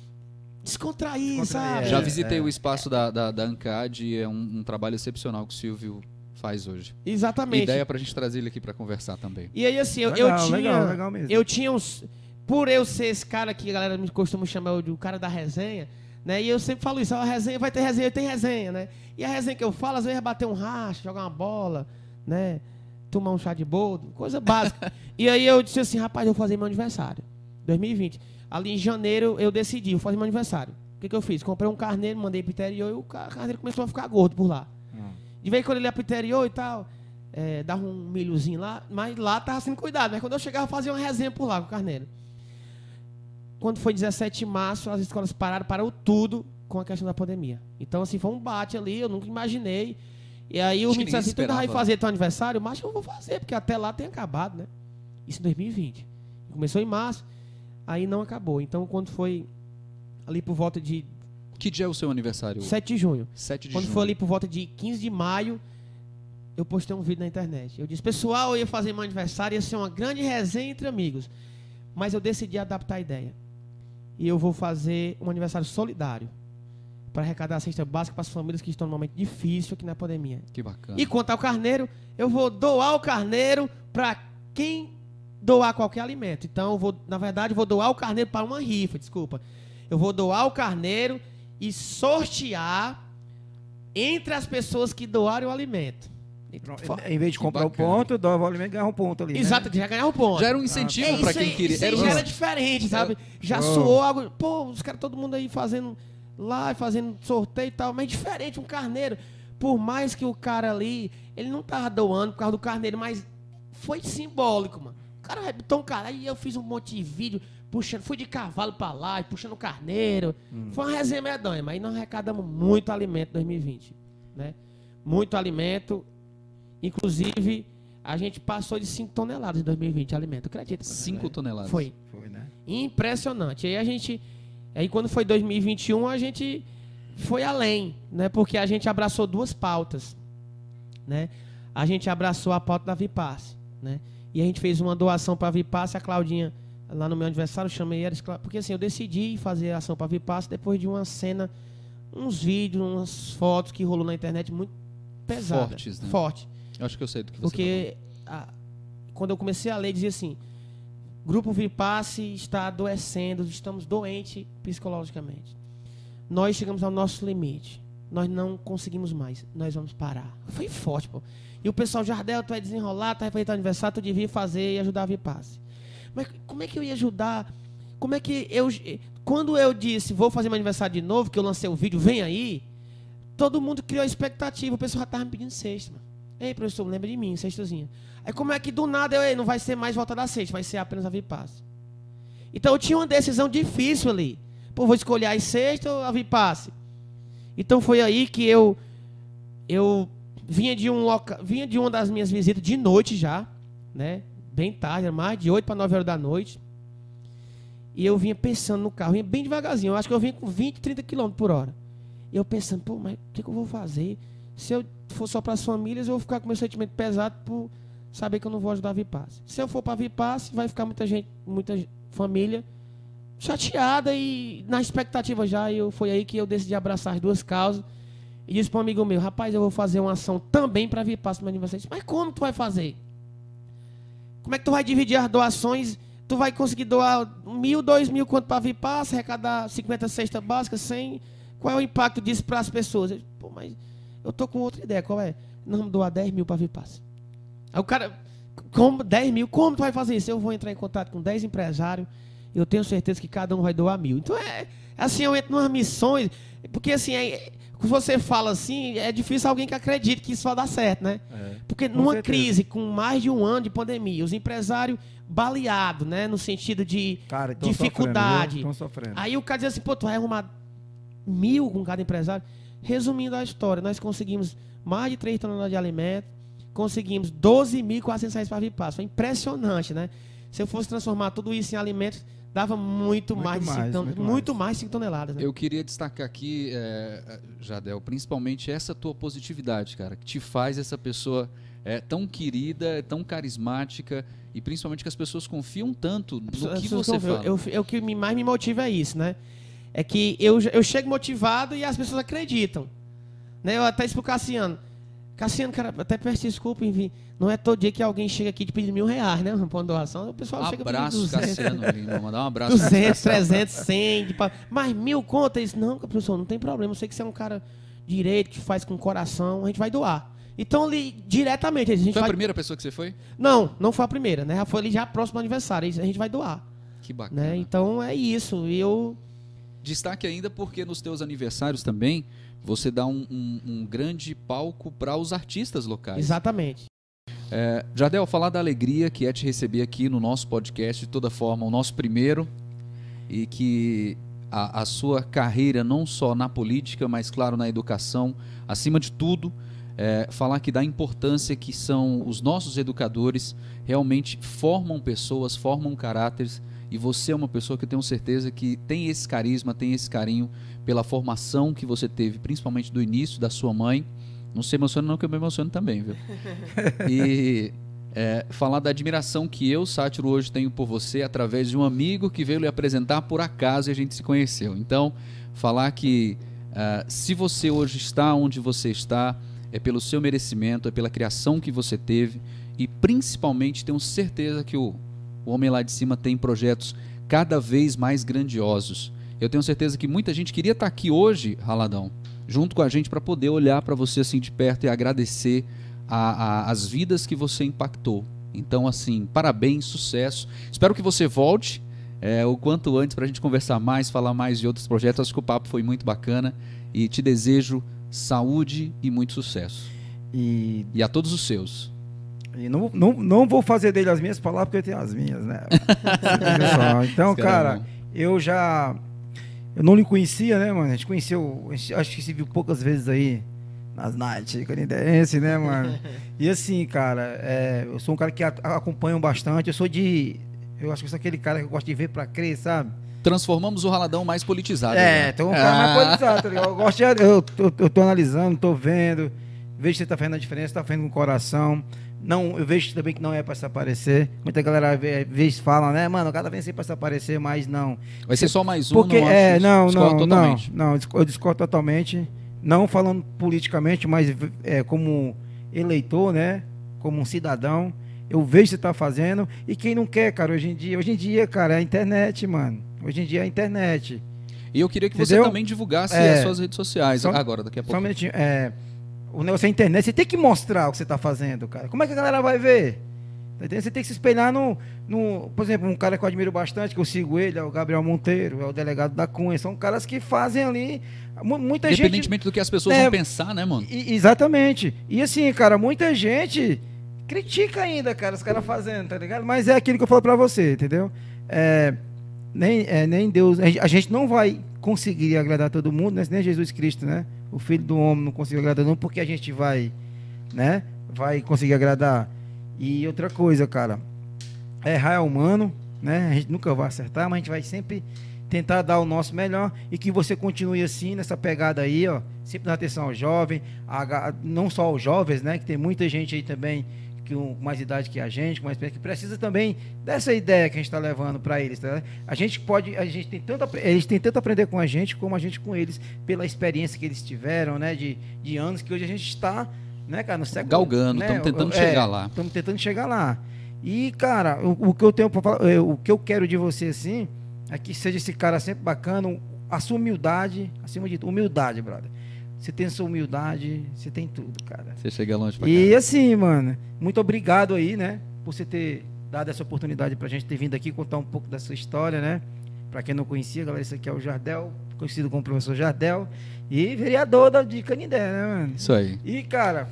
descontrair, sabe? Já visitei o espaço da ANCAD e é um trabalho excepcional que o Silvio faz hoje. Exatamente. Ideia pra gente trazer ele aqui pra conversar também. E aí, assim, legal mesmo. Eu tinha uns... Por eu ser esse cara que a galera me costuma chamar de o cara da resenha, né? E eu sempre falo isso, a resenha vai ter resenha, tem resenha, né? E a resenha que eu falo, às vezes é bater um racha, jogar uma bola, né? Tomar um chá de boldo, coisa básica. E aí eu disse assim, rapaz, eu vou fazer meu aniversário. 2020. Ali em janeiro eu decidi, vou fazer meu aniversário. O que eu fiz? Comprei um carneiro, mandei pro interior e o carneiro começou a ficar gordo por lá. De vez em quando ele ia pro interior e tal, dava um milhozinho lá, mas lá tava sendo cuidado. Mas quando eu chegava, eu fazia uma resenha por lá com o carneiro. Quando foi 17 de março, as escolas parou tudo com a questão da pandemia. Então, assim, foi um bate ali, eu nunca imaginei. E aí o me disse assim, tu ainda vai fazer teu aniversário? Mas eu vou fazer, porque até lá tem acabado, né? Isso em 2020. Começou em março, aí não acabou. Então, quando foi ali por volta de... Que dia é o seu aniversário? 7 de junho. 7 de Quando junho. foi ali por volta de 15 de maio, eu postei um vídeo na internet. Eu disse, pessoal, eu ia fazer meu aniversário, ia ser uma grande resenha entre amigos. Mas eu decidi adaptar a ideia. E eu vou fazer um aniversário solidário para arrecadar a cesta básica para as famílias que estão num momento difícil aqui na pandemia. Que bacana. E quanto ao carneiro, eu vou doar o carneiro para quem doar qualquer alimento. Então, na verdade, eu vou doar o carneiro para uma rifa, desculpa. Eu vou doar o carneiro e sortear entre as pessoas que doarem o alimento. Em vez de comprar o ponto, doava o alimento e ganhar um ponto ali. Exato, né? já ganhar um ponto. Já era um incentivo para quem queria. Isso aí já era diferente, sabe? Já soou algo. Pô, os caras, todo mundo aí fazendo sorteio e tal, mas diferente, um carneiro. Por mais que o cara ali, ele não tava doando por causa do carneiro, mas foi simbólico, mano. O cara botou um cara, aí eu fiz um monte de vídeo, puxando, fui de cavalo pra lá, puxando o carneiro. Foi uma resenha medonha, mas nós arrecadamos muito alimento em 2020, né? Muito alimento. Inclusive, a gente passou de 5 toneladas em 2020 de alimento, acredita? 5 toneladas? Foi, né? Impressionante. Aí quando foi 2021, a gente foi além, né? Porque a gente abraçou 2 pautas, né? A gente abraçou a pauta da Vipasse, né? E a gente fez uma doação para a Vipasse, a Claudinha, lá no meu aniversário, eu chamei ela, porque assim, eu decidi fazer a ação para a Vipasse depois de uma cena, uns vídeos, umas fotos que rolou na internet muito pesadas. Fortes, né? Forte. Eu acho que eu sei do que você Porque quando eu comecei a ler, dizia assim, Grupo Vipasse está adoecendo, estamos doentes psicologicamente. Nós chegamos ao nosso limite. Nós não conseguimos mais. Nós vamos parar. Foi forte, pô. E o pessoal, Jardel, tu é desenrolar, tu vai fazer teu aniversário, tu devia fazer e ajudar a Vipasse. Mas como é que eu ia ajudar? Como é que eu... Quando eu disse, vou fazer meu aniversário de novo, que eu lancei o vídeo, vem aí, todo mundo criou expectativa. O pessoal já estava me pedindo cesta, mano. Ei, professor, lembra de mim, cestazinha. Aí como é que do nada não vai ser mais volta da cesta, vai ser apenas a Vipasse. Então eu tinha uma decisão difícil ali. Pô, vou escolher a cesta ou a Vipasse. Então foi aí que eu vinha de uma das minhas visitas de noite já, né? Bem tarde, era mais de 8 para 9 horas da noite. E eu vinha pensando no carro, vinha bem devagarzinho. Eu acho que eu vinha com 20, 30 km por hora. E eu pensando, pô, mas o que eu vou fazer? Se eu for só para as famílias, eu vou ficar com meu sentimento pesado por saber que eu não vou ajudar a Vipasse. Se eu for para a Vipasse, vai ficar muita gente, muita família chateada e na expectativa já. Foi aí que eu decidi abraçar as 2 causas e disse para um amigo meu, rapaz, eu vou fazer uma ação também para a Vipasse no meu aniversário. Mas como tu vai fazer? Como é que tu vai dividir as doações? Tu vai conseguir doar 1.000, 2.000 quanto para a Vipasse, arrecadar 50 cestas básicas, 100? Qual é o impacto disso para as pessoas? Pô, mas eu tô com outra ideia, qual é? Nós vamos doar 10.000 para a Vipasse. Aí o cara, como 10.000? Como tu vai fazer isso? Eu vou entrar em contato com 10 empresários, eu tenho certeza que cada um vai doar 1.000. Então assim, eu entro nas missões, porque assim, quando você fala assim, é difícil alguém que acredite que isso vai dar certo, né? Porque numa crise, com mais de 1 ano de pandemia, os empresários baleados, né? No sentido de dificuldade. Estão sofrendo. Aí o cara diz assim, pô, tu vai arrumar 1.000 com cada empresário. Resumindo a história, nós conseguimos mais de 3 toneladas de alimento, conseguimos 12.400 reais para a Vipasse. Foi impressionante, né? Se eu fosse transformar tudo isso em alimentos, dava muito mais de 5 toneladas. Né? Eu queria destacar aqui, Jardel, principalmente essa tua positividade, cara, que te faz essa pessoa tão querida, tão carismática e principalmente que as pessoas confiam tanto no que você fala. O que mais me motiva é isso, né? É que eu chego motivado e as pessoas acreditam. Né? Eu até explico Cassiano, cara, até peço desculpa, enfim, não é todo dia que alguém chega aqui de pedir R$1.000, né? Uma doação, o pessoal chega pedindo 200. Cassiano, mandar um abraço. 200, 300, 100, mas 1.000 conta isso. Não, professor, não tem problema, eu sei que você é um cara direito, que faz com o coração, a gente vai doar. Então, ali, diretamente, a gente foi a primeira pessoa que você foi? Não foi a primeira, né? Foi ali já próximo do aniversário, a gente vai doar. Que bacana. Né? Então, é isso, Destaque ainda porque nos teus aniversários também, você dá um grande palco para os artistas locais. Exatamente. Jardel, falar da alegria que é te receber aqui no nosso podcast, de toda forma, o nosso primeiro, e que a sua carreira, não só na política, mas, claro, na educação, acima de tudo, falar que da importância que são os nossos educadores, realmente formam pessoas, formam caráteres, e você é uma pessoa que eu tenho certeza que tem esse carisma, tem esse carinho pela formação que você teve, principalmente do início da sua mãe. Não se emociona não, que eu me emociono também, viu? E falar da admiração que eu, Sátiro, hoje tenho por você através de um amigo que veio lhe apresentar por acaso e a gente se conheceu. Então, falar que se você hoje está onde você está, é pelo seu merecimento, é pela criação que você teve e principalmente tenho certeza que o Homem Lá de Cima tem projetos cada vez mais grandiosos. Eu tenho certeza que muita gente queria estar aqui hoje, Raladão, junto com a gente para poder olhar para você assim de perto e agradecer as vidas que você impactou. Então, assim, parabéns, sucesso. Espero que você volte o quanto antes para a gente conversar mais, falar mais de outros projetos. Acho que o papo foi muito bacana e te desejo saúde e muito sucesso. E a todos os seus. E não vou fazer dele as minhas palavras, porque eu tenho as minhas, né? Então, cara, eu não lhe conhecia, né, mano? A gente conheceu, acho que se viu poucas vezes aí nas nights canidense, né, mano? E assim, cara, eu sou um cara que acompanho bastante, eu acho que sou aquele cara que gosta de ver pra crer, sabe? Transformamos o Raladão mais politizado. Então um cara mais politizado, tá ligado? Eu tô analisando, tô vendo, vejo que você tá fazendo a diferença, tá fazendo com o coração. Não, eu vejo também que não é para se aparecer. Muita galera vezes fala, né, mano, o cara vem sempre para se aparecer, mas não. Vai ser só mais um, porque não, eu discordo totalmente. Não falando politicamente, mas como eleitor, né, como um cidadão, eu vejo o que você tá fazendo. E quem não quer, cara, hoje em dia, cara, é a internet, mano. Hoje em dia é a internet. E eu queria que você também divulgasse as suas redes sociais agora, daqui a pouco. Só um minutinho, o negócio é a internet, você tem que mostrar o que você está fazendo, cara. Como é que a galera vai ver? Você tem que se espelhar por exemplo, um cara que eu admiro bastante, que eu sigo ele, é o Gabriel Monteiro, é o delegado da Cunha. São caras que fazem ali, muita gente... Independentemente do que as pessoas vão pensar, né, mano? Exatamente. E assim, cara, muita gente critica ainda, cara, os caras fazendo, tá ligado? Mas é aquilo que eu falo pra você, entendeu? Nem Deus... A gente não vai conseguir agradar todo mundo, né? Nem Jesus Cristo, né? O Filho do Homem não conseguiu agradar não, porque a gente vai conseguir agradar. E outra coisa, cara, errar é humano, né? A gente nunca vai acertar, mas a gente vai sempre tentar dar o nosso melhor e que você continue assim, nessa pegada aí, ó, sempre dando atenção ao jovem, não só aos jovens, né? Que tem muita gente aí também com mais idade que a gente, que precisa também dessa ideia que a gente está levando para eles. Tá? Eles têm tanto a aprender com a gente, como a gente com eles, pela experiência que eles tiveram, né, de anos que hoje a gente está, né, cara, no século... Galgando, estamos tentando chegar lá. Estamos tentando chegar lá. E, cara, o que eu tenho para falar, o que eu quero de você, assim, é que seja esse cara sempre bacana, a sua humildade, acima de tudo, humildade, brother. Você tem sua humildade, você tem tudo, cara. Você chega longe pra cá. E assim, mano, muito obrigado aí, né, por você ter dado essa oportunidade pra gente ter vindo aqui contar um pouco da sua história, né? Pra quem não conhecia, galera, esse aqui é o Jardel, conhecido como professor Jardel, e vereador de Canindé, né, mano? Isso aí. E, cara,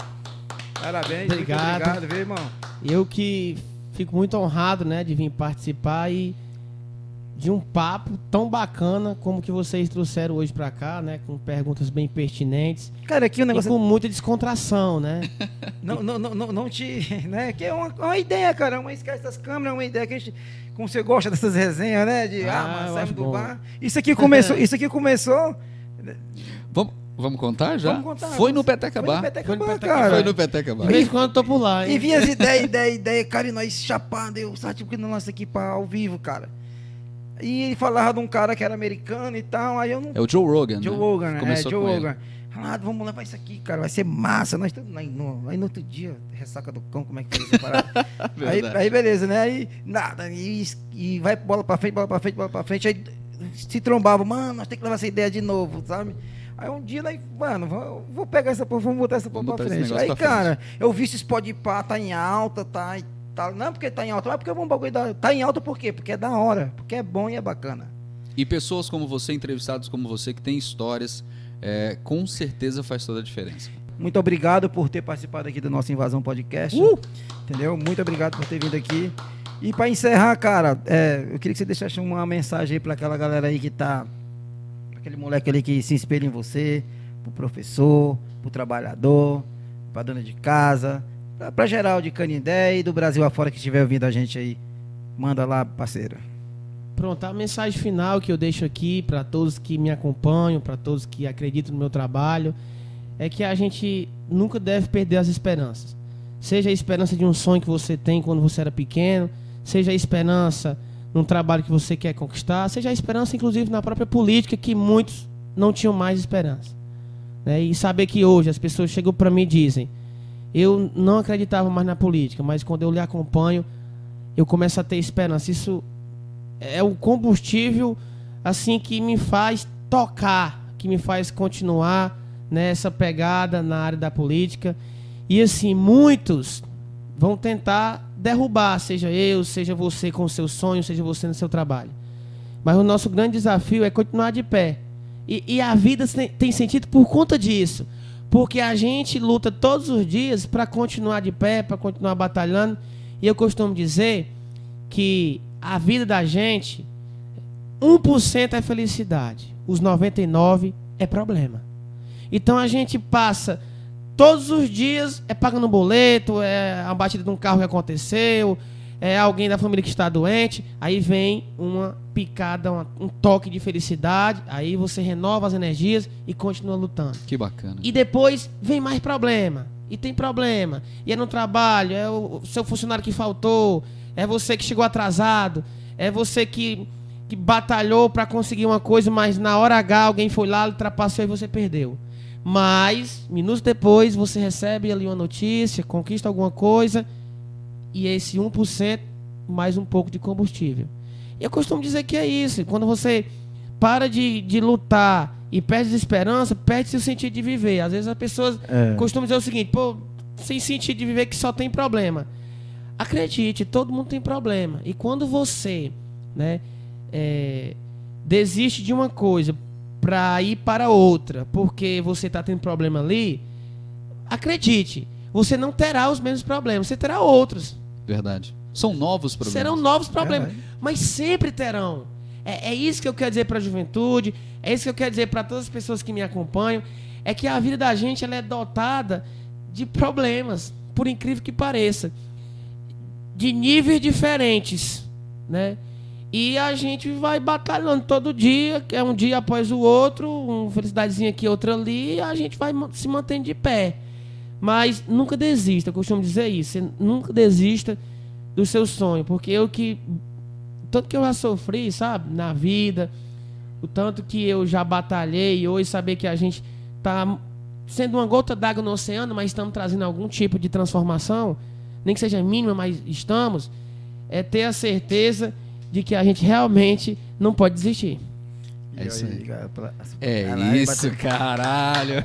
parabéns, obrigado. Muito obrigado, viu, irmão? Eu que fico muito honrado, né, de vir participar e de um papo tão bacana como que vocês trouxeram hoje pra cá, né? Com perguntas bem pertinentes. Cara, aqui o negócio... E com muita descontração, né? Não te... Né? Que é uma ideia, cara. Uma esquece das câmeras, uma ideia que a gente... Como você gosta dessas resenhas, né? De, saímos do bar. Isso aqui começou... Vamos contar já? Vamos contar. Foi no Peteca Bar. Foi no Peteca Bar. De vez em quando eu tô por lá, hein? E vinha as ideias, cara, e nós chapando, eu sabe tipo que não lança aqui pra ao vivo, cara. E ele falava de um cara que era americano e tal, aí eu não... É o Joe Rogan, Joe né? Rogan, né? Começou Joe com Rogan. ele. Falado, vamos levar isso aqui, cara, vai ser massa. Nós aí no outro dia, ressaca do cão, como é que foi essa parada? aí beleza, né? Aí nada, e vai bola pra frente, aí se trombava, mano, nós temos que levar essa ideia de novo, sabe? Aí um dia, mano, vou pegar essa porra, vamos botar essa porra pra frente. Aí, cara, eu vi se esse Podpah tá em alta, tá. Não porque tá em alta, mas porque é um bagulho tá em alta por quê? Porque é da hora, porque é bom e é bacana. E pessoas como você, entrevistados como você, que têm histórias, com certeza faz toda a diferença. Muito obrigado por ter participado aqui do nosso Invasão Podcast. Entendeu? Muito obrigado por ter vindo aqui. E para encerrar, cara, eu queria que você deixasse uma mensagem aí para aquela galera aí que tá... Aquele moleque ali que se espelha em você, pro professor, pro trabalhador, pra dona de casa, pra geral de Canindé e do Brasil afora que estiver ouvindo a gente aí. Manda lá, parceiro. Pronto, a mensagem final que eu deixo aqui para todos que me acompanham, para todos que acreditam no meu trabalho, é que a gente nunca deve perder as esperanças. Seja a esperança de um sonho que você tem quando você era pequeno, seja a esperança num trabalho que você quer conquistar, seja a esperança, inclusive, na própria política, que muitos não tinham mais esperança. Né? E saber que hoje as pessoas chegam para mim e dizem, eu não acreditava mais na política, mas quando eu lhe acompanho, eu começo a ter esperança. Isso é o combustível assim que me faz tocar, que me faz continuar nessa pegada na área da política. E assim, muitos vão tentar derrubar, seja eu, seja você com o seu sonho, seja você no seu trabalho. Mas o nosso grande desafio é continuar de pé. E a vida tem sentido por conta disso. Porque a gente luta todos os dias para continuar de pé, para continuar batalhando. E eu costumo dizer que a vida da gente, 1% é felicidade, os 99% é problema. Então a gente passa todos os dias pagando boleto, a batida de um carro que aconteceu, alguém da família que está doente, aí vem uma picada, um toque de felicidade, aí você renova as energias e continua lutando. Que bacana. E depois vem mais problema, e tem problema, e é no trabalho, é o seu funcionário que faltou, é você que chegou atrasado, é você que batalhou para conseguir uma coisa, mas na hora H alguém foi lá, ultrapassou e você perdeu. Mas, minutos depois, você recebe ali uma notícia, conquista alguma coisa, e esse 1% mais um pouco de combustível. E eu costumo dizer que é isso. Quando você para de lutar e perde a esperança, perde-se o sentido de viver. Às vezes as pessoas costumam dizer o seguinte, pô, sem sentido de viver que só tem problema. Acredite, todo mundo tem problema. E quando você, né, desiste de uma coisa para ir para outra, porque você está tendo problema ali, acredite, você não terá os mesmos problemas, você terá outros. Verdade. São novos problemas. Serão novos problemas, mas sempre terão. É isso que eu quero dizer para a juventude, é isso que eu quero dizer para todas as pessoas que me acompanham, é que a vida da gente ela é dotada de problemas, por incrível que pareça, de níveis diferentes, né? E a gente vai batalhando todo dia, que é um dia após o outro, uma felicidadezinha aqui, outra ali, e a gente vai se mantendo de pé. Mas nunca desista, eu costumo dizer isso, você nunca desista do seu sonho, porque tanto que eu já sofri, sabe, na vida, o tanto que eu já batalhei, e hoje saber que a gente está sendo uma gota d'água no oceano, mas estamos trazendo algum tipo de transformação, nem que seja mínima, mas estamos, é ter a certeza de que a gente realmente não pode desistir. É isso aí. É isso, caralho.